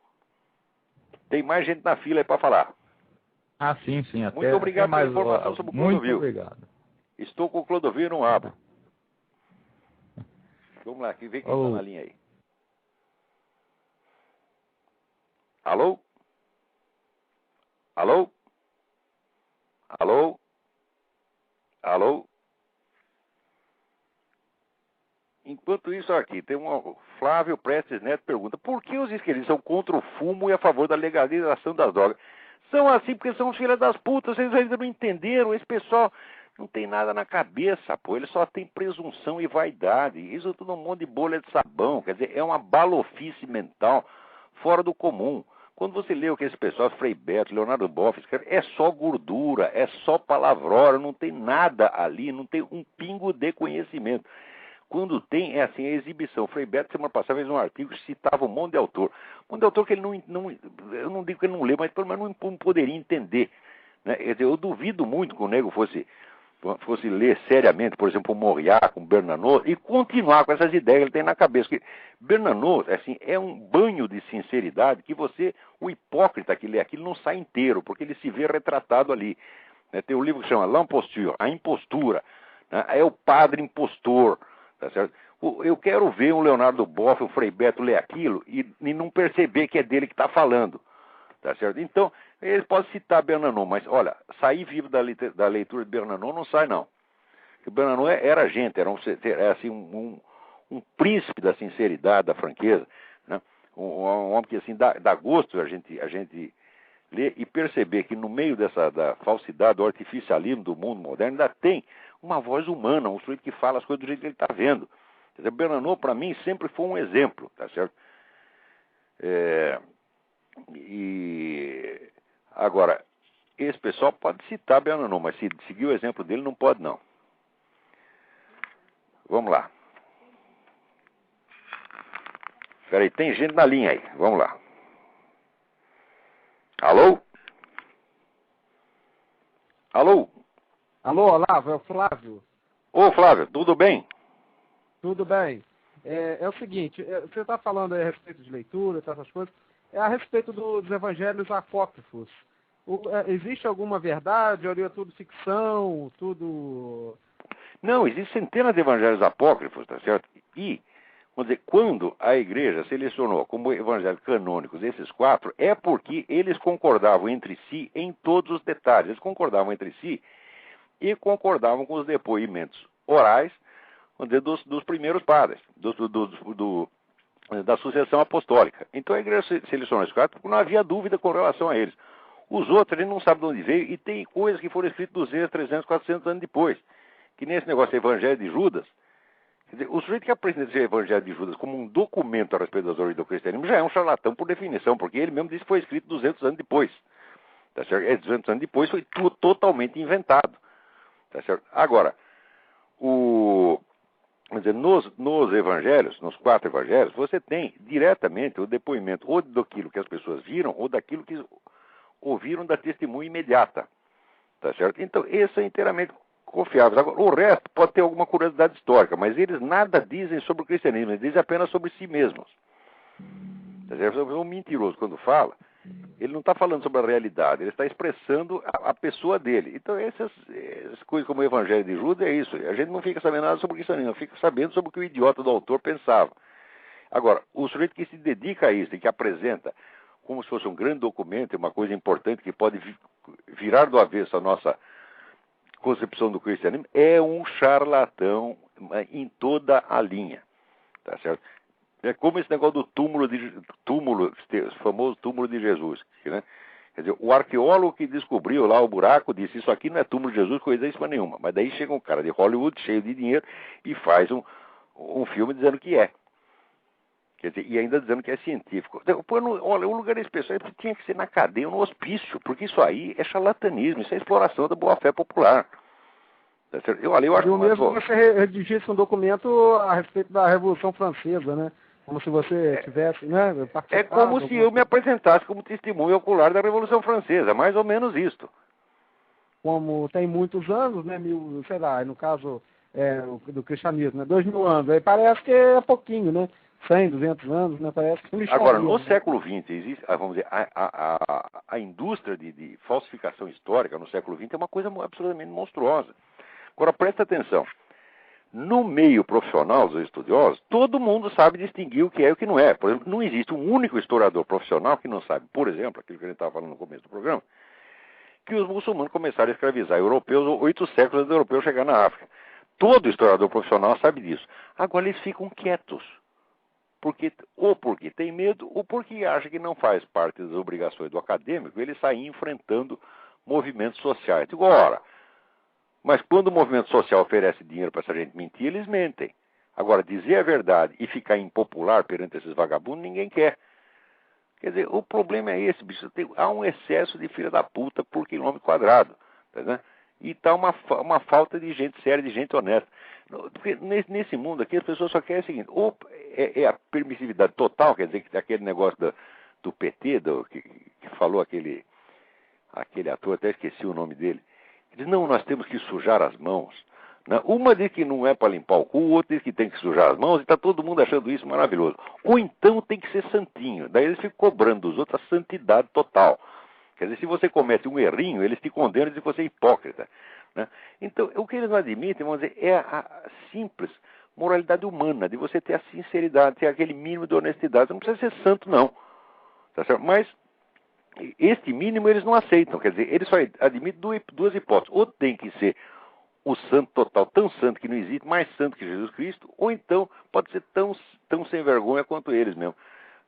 Tem mais gente na fila aí para falar. Ah, sim, até. Muito obrigado pela informação sobre o Clodovil. Muito obrigado. Estou com o Clodovil e não abro. Vamos lá, vê quem está na linha aí. Alô? Alô? Alô? Alô? Enquanto isso aqui, tem um Flávio Prestes Neto pergunta, por que os esquerdistas são contra o fumo e a favor da legalização das drogas? São assim porque são filhas das putas, vocês ainda não entenderam, esse pessoal não tem nada na cabeça, pô, ele só tem presunção e vaidade, isso tudo é um monte de bolha de sabão, quer dizer, é uma balofice mental fora do comum. Quando você lê o que esse pessoal, Frei Beto, Leonardo Boff, escreve, é só gordura, é só palavrora, não tem nada ali, não tem um pingo de conhecimento. Quando tem, é assim, a exibição. O Frei Beto, semana passada, fez um artigo que citava um monte de autor. Um monte de autor que ele eu não digo que ele não lê, mas pelo menos não poderia entender. Né? Quer dizer, eu duvido muito que o nego fosse ler seriamente, por exemplo, o Moriá, com o Bernanos, e continuar com essas ideias que ele tem na cabeça. Que Bernanos, assim, é um banho de sinceridade que o hipócrita que lê aquilo não sai inteiro, porque ele se vê retratado ali. Né? Tem um livro que chama L'Imposture, a impostura. Né? É o padre impostor. Tá certo? Eu quero ver um Leonardo Boff, um Frei Beto ler aquilo e não perceber que é dele que está falando. Tá certo? Então, ele pode citar Bernanos, mas olha, sair vivo da leitura de Bernanos não sai, não. Porque Bernanos era gente, era assim, um príncipe da sinceridade, da franqueza. Né? Um homem que assim, dá gosto a gente ler e perceber que no meio da falsidade, do artificialismo do mundo moderno, ainda tem uma voz humana, um sujeito que fala as coisas do jeito que ele está vendo. Quer dizer, Bernanos, para mim, sempre foi um exemplo, tá certo? E agora, esse pessoal pode citar Bernanos, mas se seguir o exemplo dele, não pode, não. Vamos lá. Peraí, tem gente na linha aí, vamos lá. Alô? Alô? Alô, Olavo, é o Flávio. Ô, Flávio, tudo bem? Tudo bem. é o seguinte, você está falando aí a respeito de leitura, essas coisas, é a respeito dos evangelhos apócrifos. Existe alguma verdade, ou é tudo ficção, tudo... Não, existem centenas de evangelhos apócrifos, tá certo? E, vamos dizer, quando a igreja selecionou como evangelhos canônicos esses 4, é porque eles concordavam entre si em todos os detalhes. Eles concordavam entre si e concordavam com os depoimentos orais, vamos dizer, dos primeiros padres, da sucessão apostólica. Então a igreja selecionou esses 4 porque não havia dúvida com relação a eles. Os outros, ele não sabe de onde veio, e tem coisas que foram escritas 200, 300, 400 anos depois. Que nesse negócio do Evangelho de Judas, quer dizer, o sujeito que apresenta esse Evangelho de Judas como um documento a respeito das origens do cristianismo já é um charlatão por definição, porque ele mesmo disse que foi escrito 200 anos depois. Tá certo? 200 anos depois foi totalmente inventado. Tá certo? Agora, vamos dizer, nos evangelhos, nos 4 evangelhos, você tem diretamente o depoimento ou daquilo que as pessoas viram ou daquilo que ouviram da testemunha imediata. Tá certo? Então, esses são inteiramente confiáveis. Agora, o resto pode ter alguma curiosidade histórica, mas eles nada dizem sobre o cristianismo, eles dizem apenas sobre si mesmos. Tá certo? Um mentiroso, quando fala, ele não está falando sobre a realidade, ele está expressando a pessoa dele. Então, essas coisas como o Evangelho de Judas é isso. A gente não fica sabendo nada sobre o cristianismo, fica sabendo sobre o que o idiota do autor pensava. Agora, o sujeito que se dedica a isso e que apresenta como se fosse um grande documento, uma coisa importante que pode virar do avesso a nossa concepção do cristianismo, é um charlatão em toda a linha. Tá certo? É como esse negócio do túmulo, o famoso túmulo de Jesus. Né? Quer dizer, o arqueólogo que descobriu lá o buraco disse, isso aqui não é túmulo de Jesus, coisa isso nenhuma. Mas daí chega um cara de Hollywood cheio de dinheiro e faz um filme dizendo que é. Quer dizer, e ainda dizendo que é científico. Olha, o lugar desse pessoal tinha que ser na cadeia ou no hospício, porque isso aí é charlatanismo, isso é exploração da boa-fé popular. Eu acho mesmo que você redigisse um documento a respeito da Revolução Francesa, né? Como se você tivesse, né? É como se eu me apresentasse como testemunho ocular da Revolução Francesa, mais ou menos isto. Como tem muitos anos, né? Sei lá, no caso do cristianismo, né? 2000 anos, aí parece que é pouquinho, né? 100, 200 anos, né? Parece que Agora, no século XX, existe, vamos dizer, a indústria de falsificação histórica no século XX é uma coisa absolutamente monstruosa. Agora, presta atenção. No meio profissional dos estudiosos, todo mundo sabe distinguir o que é e o que não é. Por exemplo, não existe um único historiador profissional que não sabe, por exemplo, aquilo que a gente estava falando no começo do programa, que os muçulmanos começaram a escravizar europeus 8 séculos antes do europeu chegar na África. Todo historiador profissional sabe disso. Agora, eles ficam quietos. Porque tem medo, ou porque acha que não faz parte das obrigações do acadêmico, ele sai enfrentando movimentos sociais. Digo, ora, mas quando o movimento social oferece dinheiro para essa gente mentir, eles mentem. Agora, dizer a verdade e ficar impopular perante esses vagabundos, ninguém quer. Quer dizer, o problema é esse, bicho. Há um excesso de filha da puta por quilômetro quadrado. Tá vendo? E está uma falta de gente séria, de gente honesta. Porque nesse mundo aqui, as pessoas só querem o seguinte, ou é a permissividade total, quer dizer, que aquele negócio do PT, que falou aquele ator, até esqueci o nome dele, que diz, não, nós temos que sujar as mãos. Né? Uma diz que não é para limpar o cu, o outro diz que tem que sujar as mãos, e está todo mundo achando isso maravilhoso. Ou então tem que ser santinho, daí eles ficam cobrando dos outros a santidade total. Quer dizer, se você comete um errinho, eles te condenam e dizem que você é hipócrita. Né? Então, o que eles não admitem, vamos dizer, é a simples moralidade humana, de você ter a sinceridade, ter aquele mínimo de honestidade. Você não precisa ser santo, não. Tá certo? Mas, este mínimo eles não aceitam. Quer dizer, eles só admitem duas hipóteses. Ou tem que ser o santo total, tão santo que não existe, mais santo que Jesus Cristo, ou então pode ser tão sem vergonha quanto eles mesmo.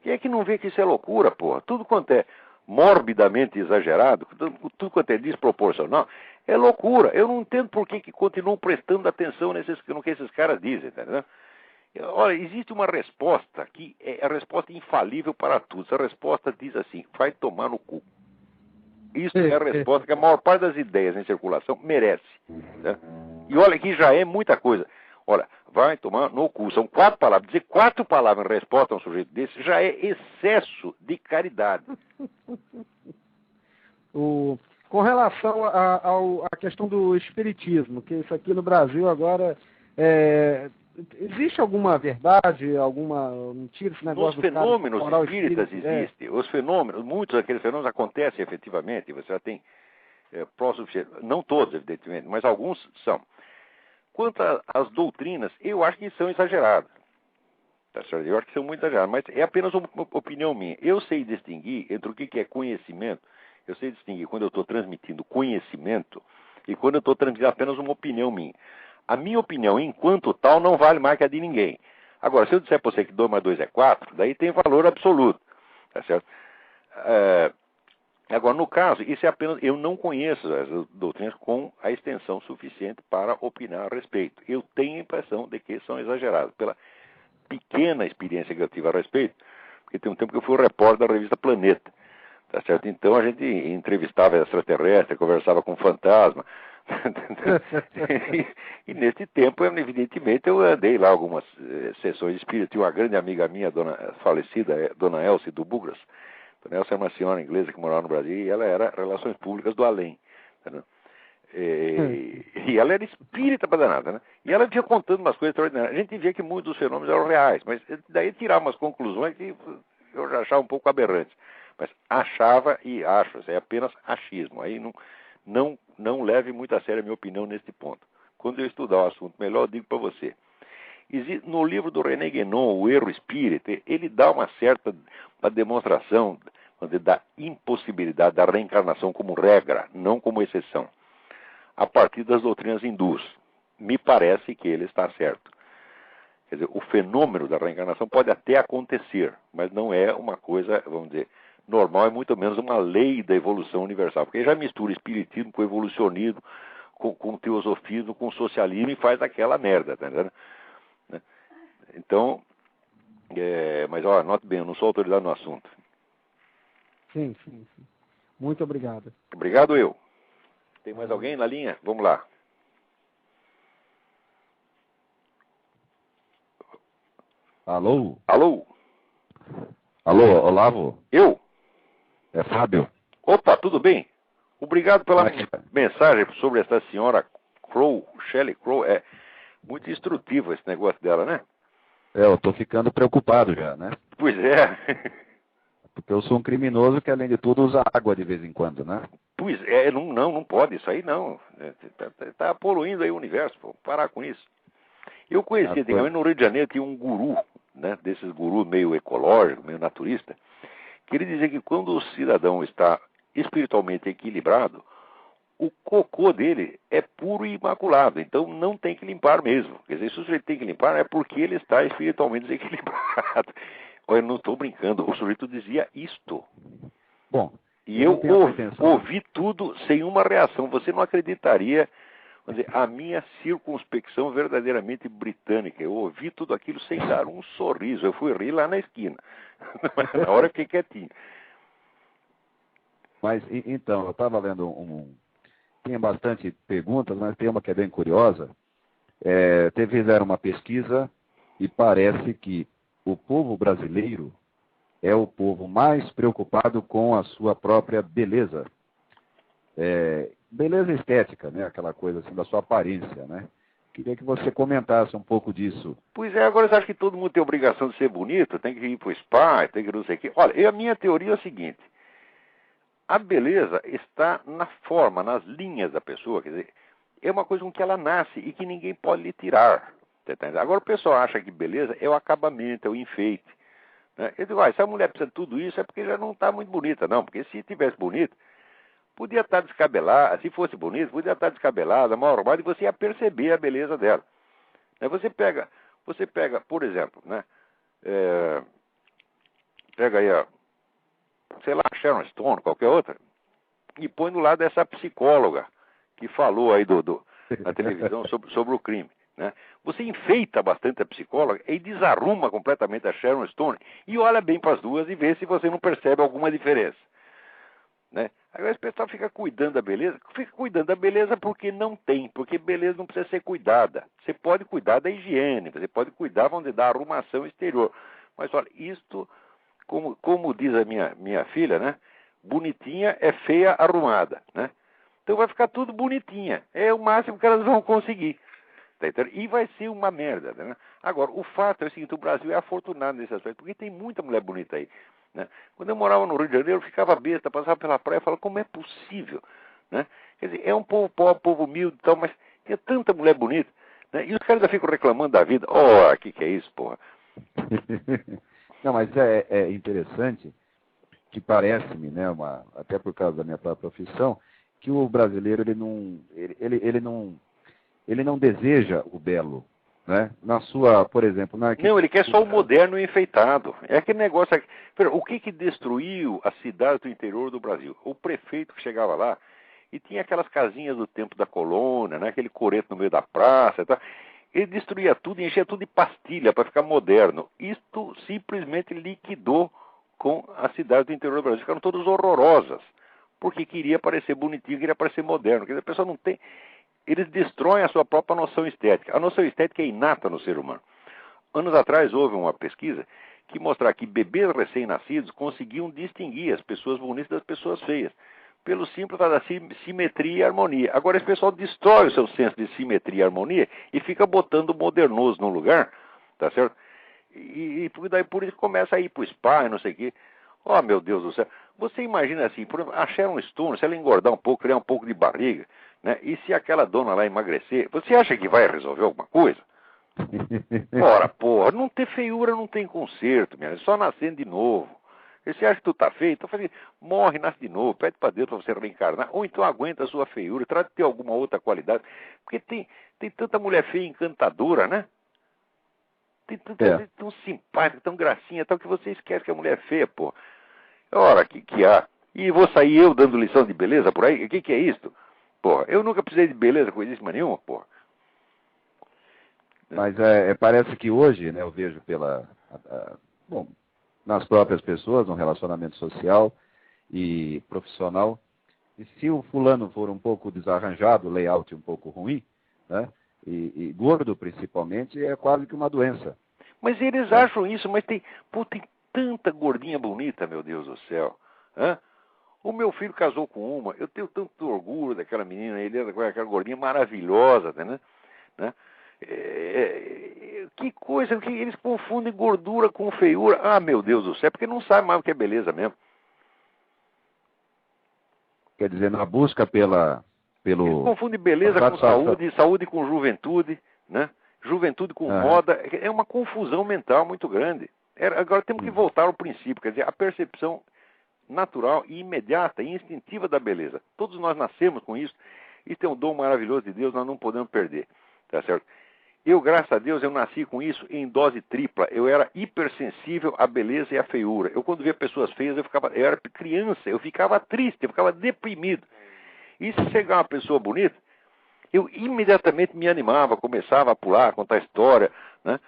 Quem é que não vê que isso é loucura, porra? Tudo quanto é morbidamente exagerado, tudo quanto é desproporcional, é loucura. Eu não entendo por que continuam prestando atenção no que esses caras dizem, entendeu? Olha, existe uma resposta que é a resposta infalível para tudo. Essa resposta diz assim, vai tomar no cu. Isso é a resposta que a maior parte das ideias em circulação merece. Né? E olha que já é muita coisa. Olha, vai tomar no cu. São 4 palavras. Dizer 4 palavras em resposta a um sujeito desse já é excesso de caridade. Com relação à questão do espiritismo, que isso aqui no Brasil agora existe alguma verdade, alguma mentira, esse negócio Os fenômenos espíritas existem. Os fenômenos, muitos daqueles fenômenos acontecem efetivamente, você já tem próximo, não todos, evidentemente, mas alguns são. Quanto às doutrinas, eu acho que são exageradas. Tá certo? Eu acho que são muito exageradas, mas é apenas uma opinião minha. Eu sei distinguir entre o que é conhecimento, eu sei distinguir quando eu estou transmitindo conhecimento e quando eu estou transmitindo apenas uma opinião minha. A minha opinião, enquanto tal, não vale mais que a de ninguém. Agora, se eu disser para você que 2 mais 2 é 4, daí tem valor absoluto. Tá certo? Agora, no caso, isso é apenas... Eu não conheço as doutrinas com a extensão suficiente para opinar a respeito. Eu tenho a impressão de que são exageradas. Pela pequena experiência que eu tive a respeito, porque tem um tempo que eu fui repórter da revista Planeta. Tá certo? Então a gente entrevistava extraterrestre, conversava com fantasma. e nesse tempo, evidentemente, eu andei lá algumas sessões espíritas. Tinha uma grande amiga minha, falecida, Dona Elsie do Bugras. Dona Elsie era uma senhora inglesa que morava no Brasil e ela era Relações Públicas do Além. Tá, e ela era espírita para danada, né? E ela vinha contando umas coisas extraordinárias. A gente via que muitos dos fenômenos eram reais, mas daí tirava umas conclusões que eu já achava um pouco aberrantes. Mas achava e acho, é apenas achismo. Aí não leve muito a sério a minha opinião nesse ponto. Quando eu estudar o assunto melhor, eu digo para você. No livro do René Guénon, O Erro Espírita, ele dá uma demonstração da impossibilidade da reencarnação como regra, não como exceção, a partir das doutrinas hindus. Me parece que ele está certo. Quer dizer, o fenômeno da reencarnação pode até acontecer, mas não é uma coisa, vamos dizer, normal, é muito menos uma lei da evolução universal, porque já mistura espiritismo com evolucionismo, com teosofismo, com socialismo e faz aquela merda, tá entendendo? Então, mas ó, note bem, eu não sou autoridade no assunto. Sim. Muito obrigado. Obrigado eu. Tem mais alguém na linha? Vamos lá. Alô? Alô? Alô, Olavo? Eu? É Fábio. Opa, tudo bem? Obrigado pela mensagem sobre essa senhora Crow, Shelley Crow. É muito instrutivo esse negócio dela, né? Eu tô ficando preocupado já, né? Pois é. Porque eu sou um criminoso que, além de tudo, usa água de vez em quando, né? Pois é, não pode, isso aí não. Tá poluindo aí o universo, pô. Parar com isso. Eu conheci antigamente no Rio de Janeiro, tinha um guru, né? Desses gurus meio ecológico, meio naturista, que ele dizia que quando o cidadão está espiritualmente equilibrado, o cocô dele é puro e imaculado, então não tem que limpar mesmo. Quer dizer, se o sujeito tem que limpar, é porque ele está espiritualmente desequilibrado. Olha, eu não estou brincando, o sujeito dizia isto. Bom, e eu ouvi tudo sem uma reação. Você não acreditaria, vamos dizer, a minha circunspecção verdadeiramente britânica. Eu ouvi tudo aquilo sem dar um sorriso. Eu fui rir lá na esquina. Na hora eu fiquei quietinho. Mas, então, eu estava lendo Tinha bastante perguntas, mas tem uma que é bem curiosa. Fizeram uma pesquisa e parece que o povo brasileiro é o povo mais preocupado com a sua própria beleza. Beleza estética, né? Aquela coisa assim da sua aparência, né? Queria que você comentasse um pouco disso. Pois é, agora você acha que todo mundo tem a obrigação de ser bonito? Tem que ir para o spa, tem que não sei o quê. Olha, a minha teoria é a seguinte. A beleza está na forma, nas linhas da pessoa. Quer dizer, é uma coisa com que ela nasce e que ninguém pode lhe tirar. Agora o pessoal acha que beleza é o acabamento, é o enfeite. Né? Eu digo, se a mulher precisa de tudo isso é porque já não está muito bonita, não. Porque se estivesse bonita, podia estar descabelada. Se fosse bonita, podia estar descabelada, mal arrumada, e você ia perceber a beleza dela. Você pega, por exemplo, né? Pega aí sei lá, Sharon Stone, qualquer outra, e põe do lado dessa psicóloga que falou aí na televisão sobre o crime. Né? Você enfeita bastante a psicóloga e desarruma completamente a Sharon Stone e olha bem para as duas e vê se você não percebe alguma diferença. Né? Agora esse pessoal fica cuidando da beleza porque não tem, porque beleza não precisa ser cuidada. Você pode cuidar da higiene, você pode cuidar, vamos dizer, da arrumação exterior. Mas olha, isto... Como diz a minha filha, né? Bonitinha é feia arrumada, né? Então vai ficar tudo bonitinha. É o máximo que elas vão conseguir. Tá entendendo? E vai ser uma merda, né? Agora, o fato é o seguinte, o Brasil é afortunado nesse aspecto, porque tem muita mulher bonita aí, né? Quando eu morava no Rio de Janeiro, eu ficava besta, passava pela praia e falava, como é possível, né? Quer dizer, é um povo pobre, povo humilde e tal, mas tem tanta mulher bonita, né? E os caras ainda ficam reclamando da vida. Oh, que é isso, porra? Não, mas é interessante que parece-me, né, até por causa da minha própria profissão, que o brasileiro ele não deseja o belo, né? Na sua, por exemplo, Não, ele quer só o moderno e enfeitado. É aquele negócio. O que destruiu a cidade do interior do Brasil? O prefeito que chegava lá e tinha aquelas casinhas do tempo da colônia, né? Aquele coreto no meio da praça e tal. Ele destruía tudo e enchia tudo de pastilha para ficar moderno. Isto simplesmente liquidou com a cidade do interior do Brasil. Ficaram todas horrorosas, porque queria parecer bonitinho, queria parecer moderno. Quer dizer, a pessoa não tem... Eles destroem a sua própria noção estética. A noção estética é inata no ser humano. Anos atrás houve uma pesquisa que mostrava que bebês recém-nascidos conseguiam distinguir as pessoas bonitas das pessoas feias, pelo simples da simetria e harmonia. Agora esse pessoal destrói o seu senso de simetria e harmonia e fica botando o modernoso no lugar, tá certo? E daí por isso começa a ir pro spa e não sei o quê. Oh, meu Deus do céu. Você imagina assim, por exemplo, a Sharon Stone, se ela engordar um pouco, criar um pouco de barriga, né? E se aquela dona lá emagrecer, você acha que vai resolver alguma coisa? Ora, porra, não ter feiura não tem conserto, minha, é só nascendo de novo. E você acha que tu tá feio? Então morre, nasce de novo, pede pra Deus pra você reencarnar, ou então aguenta a sua feiura, trata de ter alguma outra qualidade, porque tem tanta mulher feia encantadora, né? Tem tanta gente tão simpática, tão gracinha, tal, que você esquece que a mulher é feia, pô. Ora, que há? E vou sair eu dando lição de beleza por aí? O que é isso? Porra, eu nunca precisei de beleza coisíssima nenhuma, porra. Mas parece que hoje, né, eu vejo bom, nas próprias pessoas, no relacionamento social e profissional, e se o fulano for um pouco desarranjado, o layout um pouco ruim, né, e gordo principalmente, é quase que uma doença. Mas eles acham isso, mas tem tanta gordinha bonita, meu Deus do céu. Hã? O meu filho casou com uma, eu tenho tanto orgulho daquela menina, ele era aquela gordinha maravilhosa, né? Que coisa, que eles confundem gordura com feiura. Ah, meu Deus do céu, porque não sabe mais o que é beleza mesmo. Quer dizer, na busca pelo... Eles confundem beleza com saúde, saúde com juventude, né? Juventude com moda. É uma confusão mental muito grande. Agora temos que voltar ao princípio, quer dizer, a percepção natural e imediata e instintiva da beleza. Todos nós nascemos com isso. Isso é um dom maravilhoso de Deus, nós não podemos perder. Tá certo? Eu, graças a Deus, eu nasci com isso em dose tripla. Eu era hipersensível à beleza e à feiura. Eu, quando via pessoas feias, eu era criança, eu ficava triste, eu ficava deprimido. E se chegar uma pessoa bonita, eu imediatamente me animava, começava a pular, a contar história, né?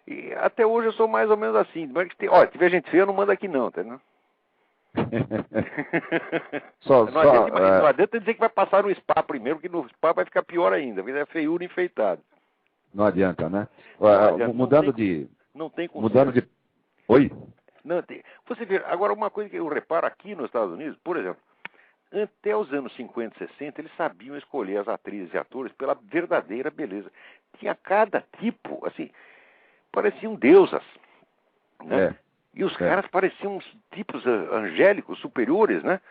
E até hoje eu sou mais ou menos assim. Olha, se tiver gente feia, não manda aqui não, entendeu? Não adianta dizer que vai passar no spa primeiro, que no spa vai ficar pior ainda, vai ser feiura enfeitada. Não adianta, né? Não adianta. Não tem mudando de... Oi? Não, você vê, agora uma coisa que eu reparo aqui nos Estados Unidos, por exemplo, até os anos 50 e 60, eles sabiam escolher as atrizes e atores pela verdadeira beleza. Tinha cada tipo, assim, pareciam deusas, né? E os caras pareciam uns tipos angélicos, superiores, né?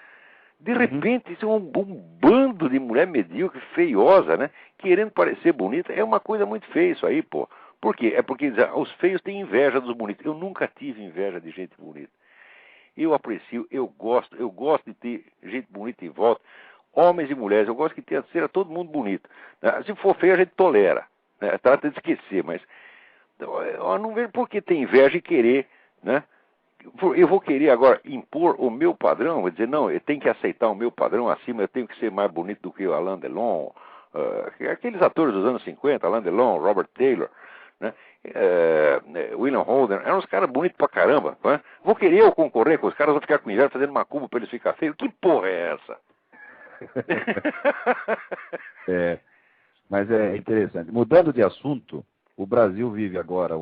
De repente, isso é um bando de mulher medíocre, feiosa, né? Querendo parecer bonita. É uma coisa muito feia isso aí, pô. Por quê? É porque os feios têm inveja dos bonitos. Eu nunca tive inveja de gente bonita. Eu aprecio, eu gosto de ter gente bonita em volta. Homens e mulheres, eu gosto que seja todo mundo bonito. Se for feio, a gente tolera, né? Trata de esquecer, mas eu não vejo por que ter inveja e querer, né? Eu vou querer agora impor o meu padrão, vou dizer, não, eu tenho que aceitar o meu padrão acima, eu tenho que ser mais bonito do que o Alain Delon, aqueles atores dos anos 50, Alain Delon, Robert Taylor, né? William Holden, eram uns caras bonitos pra caramba, né? Vou querer eu concorrer com os caras, vou ficar com inveja fazendo uma cuba pra eles ficarem feios, que porra é essa? Mas é interessante. Mudando de assunto, o Brasil vive agora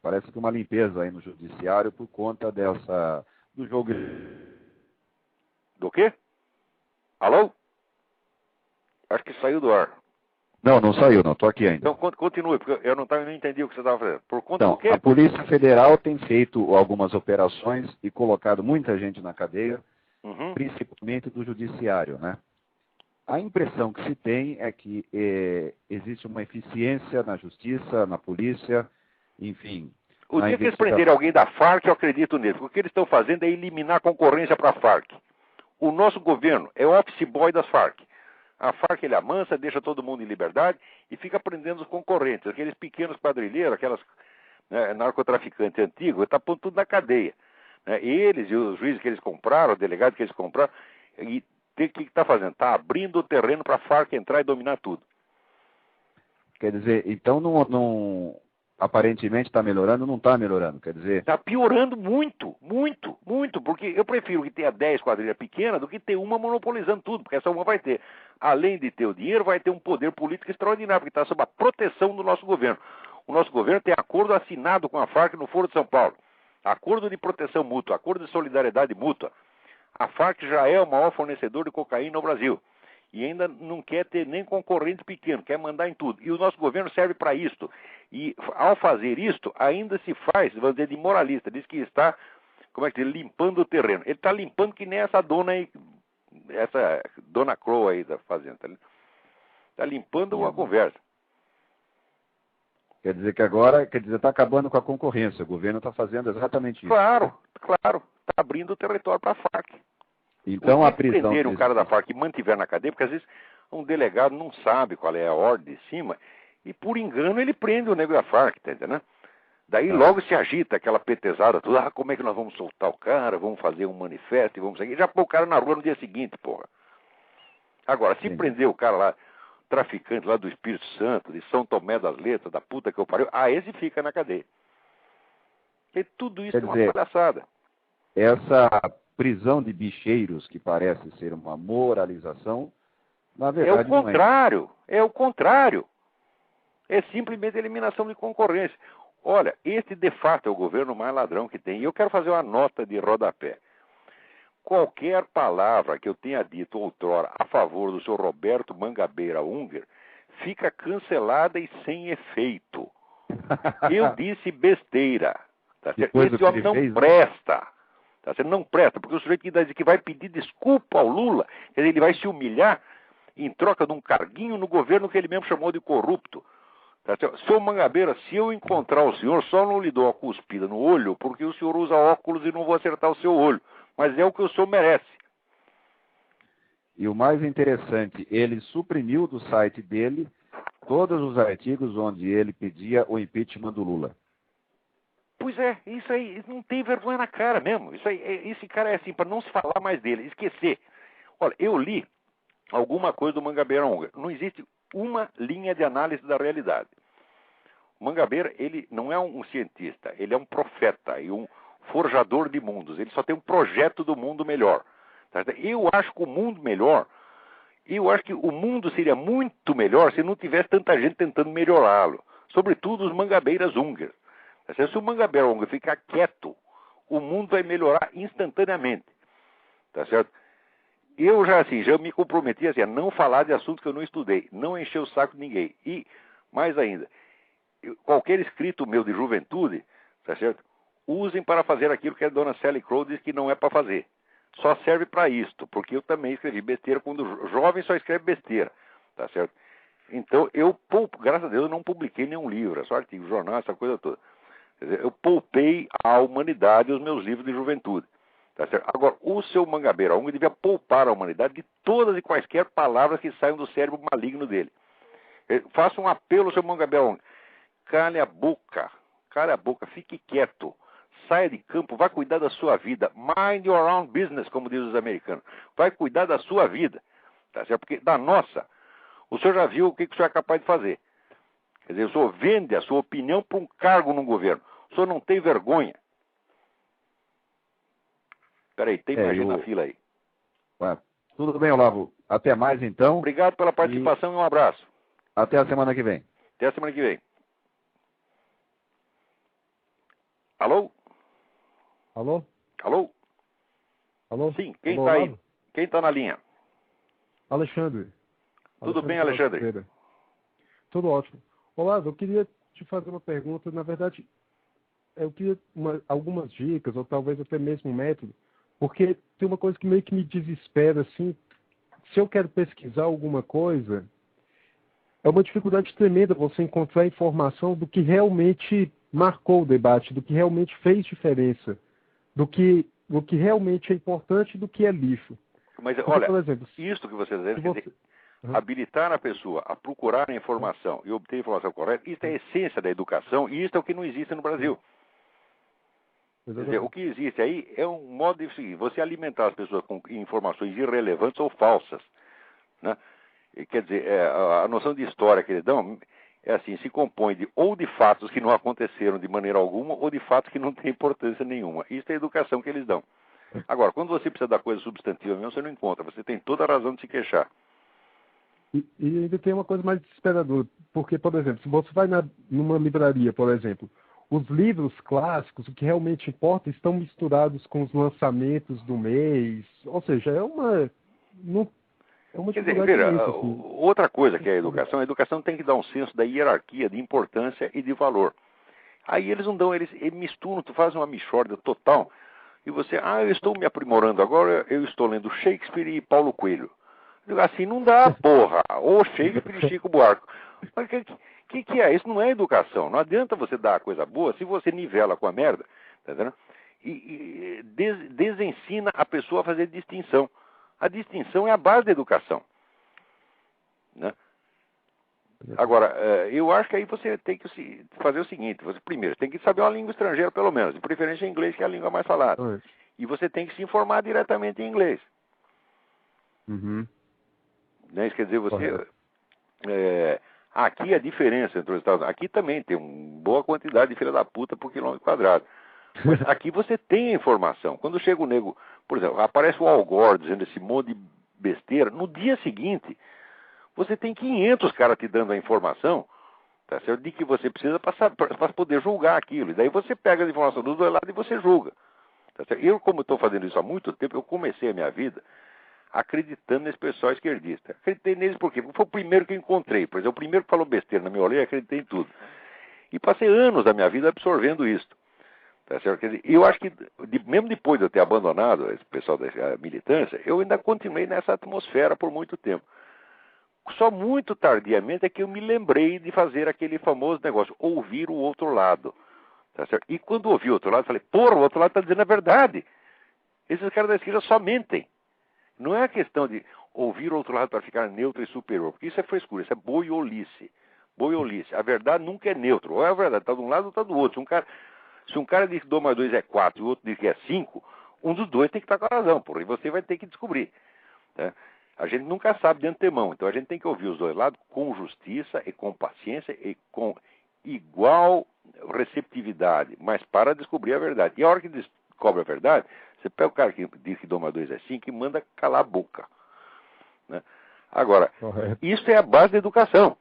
parece que uma limpeza aí no judiciário por conta do jogo. Do quê? Alô? Acho que saiu do ar. Não saiu, não. Estou aqui ainda. Então, continue, porque eu não entendi o que você estava fazendo. Por conta Então, do quê? a Polícia Federal tem feito algumas operações e colocado muita gente na cadeia, principalmente do judiciário, né? A impressão que se tem é que existe uma eficiência na justiça, na polícia, enfim. O dia que eles prenderem alguém da Farc, eu acredito neles. Porque o que eles estão fazendo é eliminar a concorrência para a Farc. O nosso governo é o office boy das Farc. A Farc ele amansa, deixa todo mundo em liberdade e fica prendendo os concorrentes. Aqueles pequenos quadrilheiros, aquelas narcotraficantes antigos, está pondo tudo na cadeia. Né? Eles e os juízes que eles compraram, os delegados que eles compraram, e o que está fazendo? Está abrindo o terreno para a Farc entrar e dominar tudo. Quer dizer, então aparentemente está melhorando, não está melhorando, quer dizer... Está piorando muito, muito, muito, porque eu prefiro que tenha 10 quadrilhas pequenas do que ter uma monopolizando tudo, porque essa uma vai ter, além de ter o dinheiro, vai ter um poder político extraordinário, porque está sob a proteção do nosso governo. O nosso governo tem acordo assinado com a Farc no Foro de São Paulo, acordo de proteção mútua, acordo de solidariedade mútua. A Farc já é o maior fornecedor de cocaína no Brasil. E ainda não quer ter nem concorrente pequeno, quer mandar em tudo. E o nosso governo serve para isto. E ao fazer isto, ainda se faz, vamos dizer, de moralista. Diz que está, limpando o terreno. Ele está limpando que nem essa dona aí, essa dona Crow aí da fazenda. Está limpando uma conversa. Quer dizer que agora, está acabando com a concorrência. O governo está fazendo exatamente isso. Claro. Está abrindo o território para a Farc. Então a prisão... prender um cara da Farc e mantiver na cadeia, porque às vezes um delegado não sabe qual é a ordem de cima, e por engano ele prende o nego da Farc, tá entendendo? Daí logo se agita aquela petezada, tudo, como é que nós vamos soltar o cara, vamos fazer um manifesto, e vamos seguir. Já pôr o cara na rua no dia seguinte, porra. Agora, se prender o cara lá, traficante lá do Espírito Santo, de São Tomé das Letras, da puta que eu pariu, esse fica na cadeia. E tudo isso é uma palhaçada. Essa prisão de bicheiros, que parece ser uma moralização, na verdade não é. É o contrário. É simplesmente eliminação de concorrência. Olha, este de fato é o governo mais ladrão que tem. E eu quero fazer uma nota de rodapé. Qualquer palavra que eu tenha dito outrora a favor do senhor Roberto Mangabeira Unger fica cancelada e sem efeito. Eu disse besteira. Tá certo? Esse homem não presta. Você não presta, porque o sujeito que vai pedir desculpa ao Lula, quer dizer, ele vai se humilhar em troca de um carguinho no governo que ele mesmo chamou de corrupto. Tá certo? Seu Mangabeira, se eu encontrar o senhor, só não lhe dou uma cuspida no olho, porque o senhor usa óculos e não vou acertar o seu olho. Mas é o que o senhor merece. E o mais interessante, ele suprimiu do site dele todos os artigos onde ele pedia o impeachment do Lula. Pois é, isso aí, não tem vergonha na cara mesmo. Isso aí, esse cara é assim, para não se falar mais dele, esquecer. Olha, eu li alguma coisa do Mangabeira Unger. Não existe uma linha de análise da realidade. O Mangabeira, ele não é um cientista, ele é um profeta e um forjador de mundos. Ele só tem um projeto do mundo melhor. Eu acho que o mundo melhor, eu acho que o mundo seria muito melhor se não tivesse tanta gente tentando melhorá-lo. Sobretudo os Mangabeiras Unger. Se o Mangabeira Unger ficar quieto, o mundo vai melhorar instantaneamente. Tá certo? Eu já me comprometi a não falar de assuntos que eu não estudei, não encher o saco de ninguém. E, mais ainda, qualquer escrito meu de juventude, tá certo? Usem para fazer aquilo que a dona Sally Crow diz que não é para fazer. Só serve para isto, porque eu também escrevi besteira quando jovem só escreve besteira, tá certo? Então, graças a Deus, eu não publiquei nenhum livro, só artigo, jornal, essa coisa toda. Eu poupei à humanidade os meus livros de juventude. Tá certo? Agora, o seu Mangabeira Unger devia poupar a humanidade de todas e quaisquer palavras que saiam do cérebro maligno dele. Faça um apelo ao seu Mangabeira Unger. Cale a boca, fique quieto. Saia de campo, vai cuidar da sua vida. Mind your own business, como dizem os americanos. Vai cuidar da sua vida. Tá certo? Porque da nossa, o senhor já viu o que o senhor é capaz de fazer. Quer dizer, o senhor vende a sua opinião para um cargo no governo. O senhor não tem vergonha. Peraí, tem mais gente na fila aí. Tudo bem, Olavo. Até mais, então. Obrigado pela participação e um abraço. Até a semana que vem. Até a semana que vem. Alô? Alô? Alô? Alô? Sim, quem está aí? Quem está na linha? Alexandre. Tudo bem, Alexandre? Tudo ótimo. Olavo, eu queria te fazer uma pergunta. Na verdade, eu queria algumas dicas, ou talvez até mesmo um método, porque tem uma coisa que meio que me desespera, assim. Se eu quero pesquisar alguma coisa, é uma dificuldade tremenda você encontrar informação do que realmente marcou o debate, do que realmente fez diferença, do que realmente é importante e do que é lixo. Mas, porque, olha, por exemplo, isso que você está dizendo, quer dizer, habilitar a pessoa a procurar a informação e obter a informação correta, isso é a essência da educação e isso é o que não existe no Brasil. Quer dizer, o que existe aí é um modo de seguir, você alimentar as pessoas com informações irrelevantes ou falsas, né? E, quer dizer, a noção de história que eles dão é assim, se compõe ou de fatos que não aconteceram de maneira alguma ou de fatos que não têm importância nenhuma. Isso é a educação que eles dão. Agora, quando você precisa da coisa substantiva mesmo, você não encontra. Você tem toda a razão de se queixar. E ainda tem uma coisa mais desesperadora. Porque, por exemplo, se você vai numa livraria, por exemplo, os livros clássicos, o que realmente importa, estão misturados com os lançamentos do mês. Ou seja, é uma Quer dizer, veja, outra coisa que é a educação tem que dar um senso da hierarquia, de importância e de valor. Aí eles não dão, eles misturam, tu faz uma mixórdia total, e você, eu estou me aprimorando agora, eu estou lendo Shakespeare e Paulo Coelho. Eu digo, assim não dá, porra, ou Shakespeare e Chico Buarque. Mas que é? Isso não é educação, não adianta você dar a coisa boa se você nivela com a merda, tá entendendo? E desensina a pessoa a fazer distinção. A distinção é a base da educação, né? Agora, eu acho que aí você tem que fazer o seguinte, você primeiro tem que saber uma língua estrangeira pelo menos, de preferência em inglês, que é a língua mais falada. E você tem que se informar diretamente em inglês. Uhum. Né? Isso quer dizer, você... aqui a diferença entre os Estados Unidos... Aqui também tem uma boa quantidade de filha da puta por quilômetro quadrado. Mas aqui você tem a informação. Quando chega o nego... Por exemplo, aparece o Al Gore dizendo esse monte de besteira. No dia seguinte, você tem 500 caras te dando a informação, tá certo? De que você precisa para poder julgar aquilo. E daí você pega as informações dos dois lados e você julga. Tá certo? Eu, como estou fazendo isso há muito tempo, eu comecei a minha vida acreditando nesse pessoal esquerdista. Acreditei neles por quê? Porque foi o primeiro que eu encontrei. Por exemplo, o primeiro que falou besteira na minha orelha, acreditei em tudo. E passei anos da minha vida absorvendo isso. Tá certo? Quer dizer, eu acho que, mesmo depois de eu ter abandonado esse pessoal da militância, eu ainda continuei nessa atmosfera por muito tempo. Só muito tardiamente é que eu me lembrei de fazer aquele famoso negócio, ouvir o outro lado. Tá certo? E quando ouvi o outro lado, falei, porra, o outro lado está dizendo a verdade. Esses caras da esquerda só mentem. Não é a questão de ouvir o outro lado para ficar neutro e superior, porque isso é frescura, isso é boiolice. Boiolice. A verdade nunca é neutro. Ou é a verdade, está de um lado ou está do outro. Se um cara diz que 2 mais 2 é 4 e o outro diz que é 5, um dos dois tem que estar com a razão, porra, e você vai ter que descobrir. Né? A gente nunca sabe de antemão, então a gente tem que ouvir os dois lados com justiça e com paciência e com igual receptividade, mas para descobrir a verdade. E a hora que descobre a verdade, você pega o cara que diz que 2 mais 2 é 5 e manda calar a boca. Né? Agora, isso é a base da educação.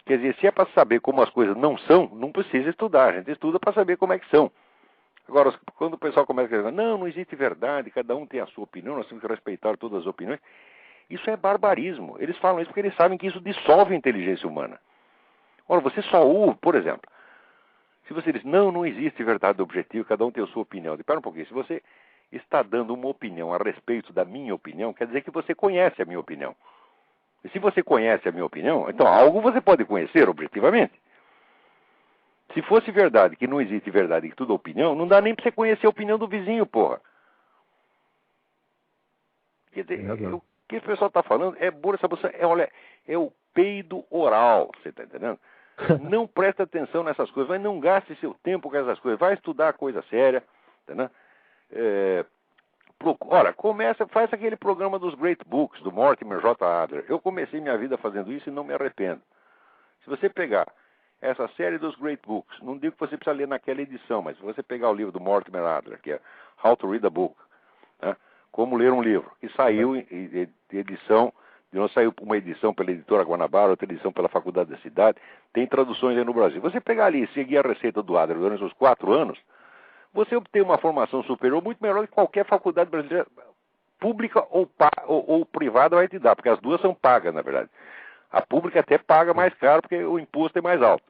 Quer dizer, se é para saber como as coisas não são, não precisa estudar. A gente estuda para saber como é que são. Agora, quando o pessoal começa a dizer, não existe verdade, cada um tem a sua opinião, nós temos que respeitar todas as opiniões, isso é barbarismo. Eles falam isso porque eles sabem que isso dissolve a inteligência humana. Ora, você só ouve, por exemplo, se você diz, não existe verdade objetiva, cada um tem a sua opinião. Espera um pouquinho, se você está dando uma opinião a respeito da minha opinião, quer dizer que você conhece a minha opinião. E se você conhece a minha opinião, então algo você pode conhecer objetivamente. Se fosse verdade que não existe verdade, que tudo é opinião, não dá nem para você conhecer a opinião do vizinho, porra. Quer dizer, o que o pessoal está falando é é o peido oral, você está entendendo? Não presta atenção nessas coisas, mas não gaste seu tempo com essas coisas, vai estudar coisa séria, entendeu? Ora, faz aquele programa dos Great Books, do Mortimer J. Adler. Eu comecei minha vida fazendo isso e não me arrependo. Se você pegar essa série dos Great Books, não digo que você precisa ler naquela edição, mas se você pegar o livro do Mortimer Adler, que é How to Read a Book, né? Como ler um livro, que saiu em edição, não saiu uma edição pela editora Guanabara, outra edição pela Faculdade da Cidade, tem traduções aí no Brasil. Você pegar ali e seguir a receita do Adler durante os 4 anos, você obtém uma formação superior muito melhor que qualquer faculdade brasileira, pública ou privada, vai te dar, porque as duas são pagas, na verdade. A pública até paga mais caro porque o imposto é mais alto.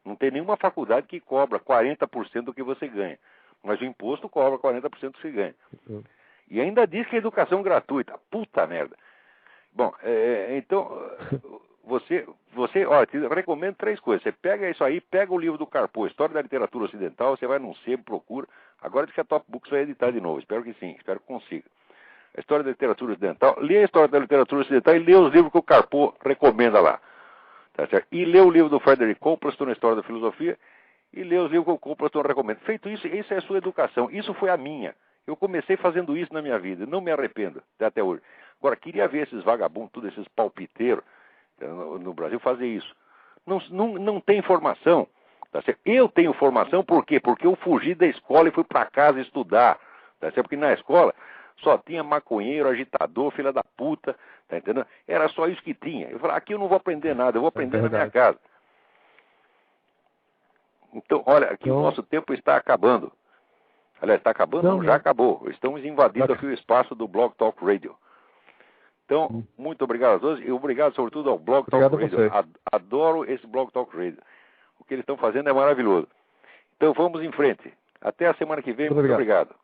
Não tem nenhuma faculdade que cobra 40% do que você ganha. Mas o imposto cobra 40% do que você ganha. E ainda diz que é educação gratuita. Puta merda. Bom, então, olha, te recomendo 3 coisas. Você pega isso aí, pega o livro do Carpo, História da Literatura Ocidental, você vai num sebo, procura. Agora diz que a Top Books vai editar de novo. Espero que sim, espero que consiga. A História da Literatura Ocidental. Lê a História da Literatura Ocidental e lê os livros que o Carpo recomenda lá. Tá certo? E lê o livro do Frederick Copleston na História da Filosofia e lê os livros que o Copleston recomenda. Feito isso, isso é a sua educação. Isso foi a minha. Eu comecei fazendo isso na minha vida. Não me arrependo até hoje. Agora, queria ver esses vagabundos, todos esses palpiteiros no Brasil fazer isso. Não tem formação. Tá certo? Eu tenho formação por quê? Porque eu fugi da escola e fui para casa estudar. Tá certo? Porque na escola só tinha maconheiro, agitador, filha da puta. Tá entendendo? Era só isso que tinha. Eu falei, aqui eu não vou aprender nada, eu vou aprender na minha casa. Então, olha, aqui o nosso tempo está acabando. Aliás, está acabando? Não, já acabou. Estamos invadindo aqui o espaço do Blog Talk Radio. Então, muito obrigado a todos e obrigado sobretudo ao Blog Talk Radio. Adoro esse Blog Talk Radio. O que eles estão fazendo é maravilhoso. Então, vamos em frente. Até a semana que vem. Muito obrigado.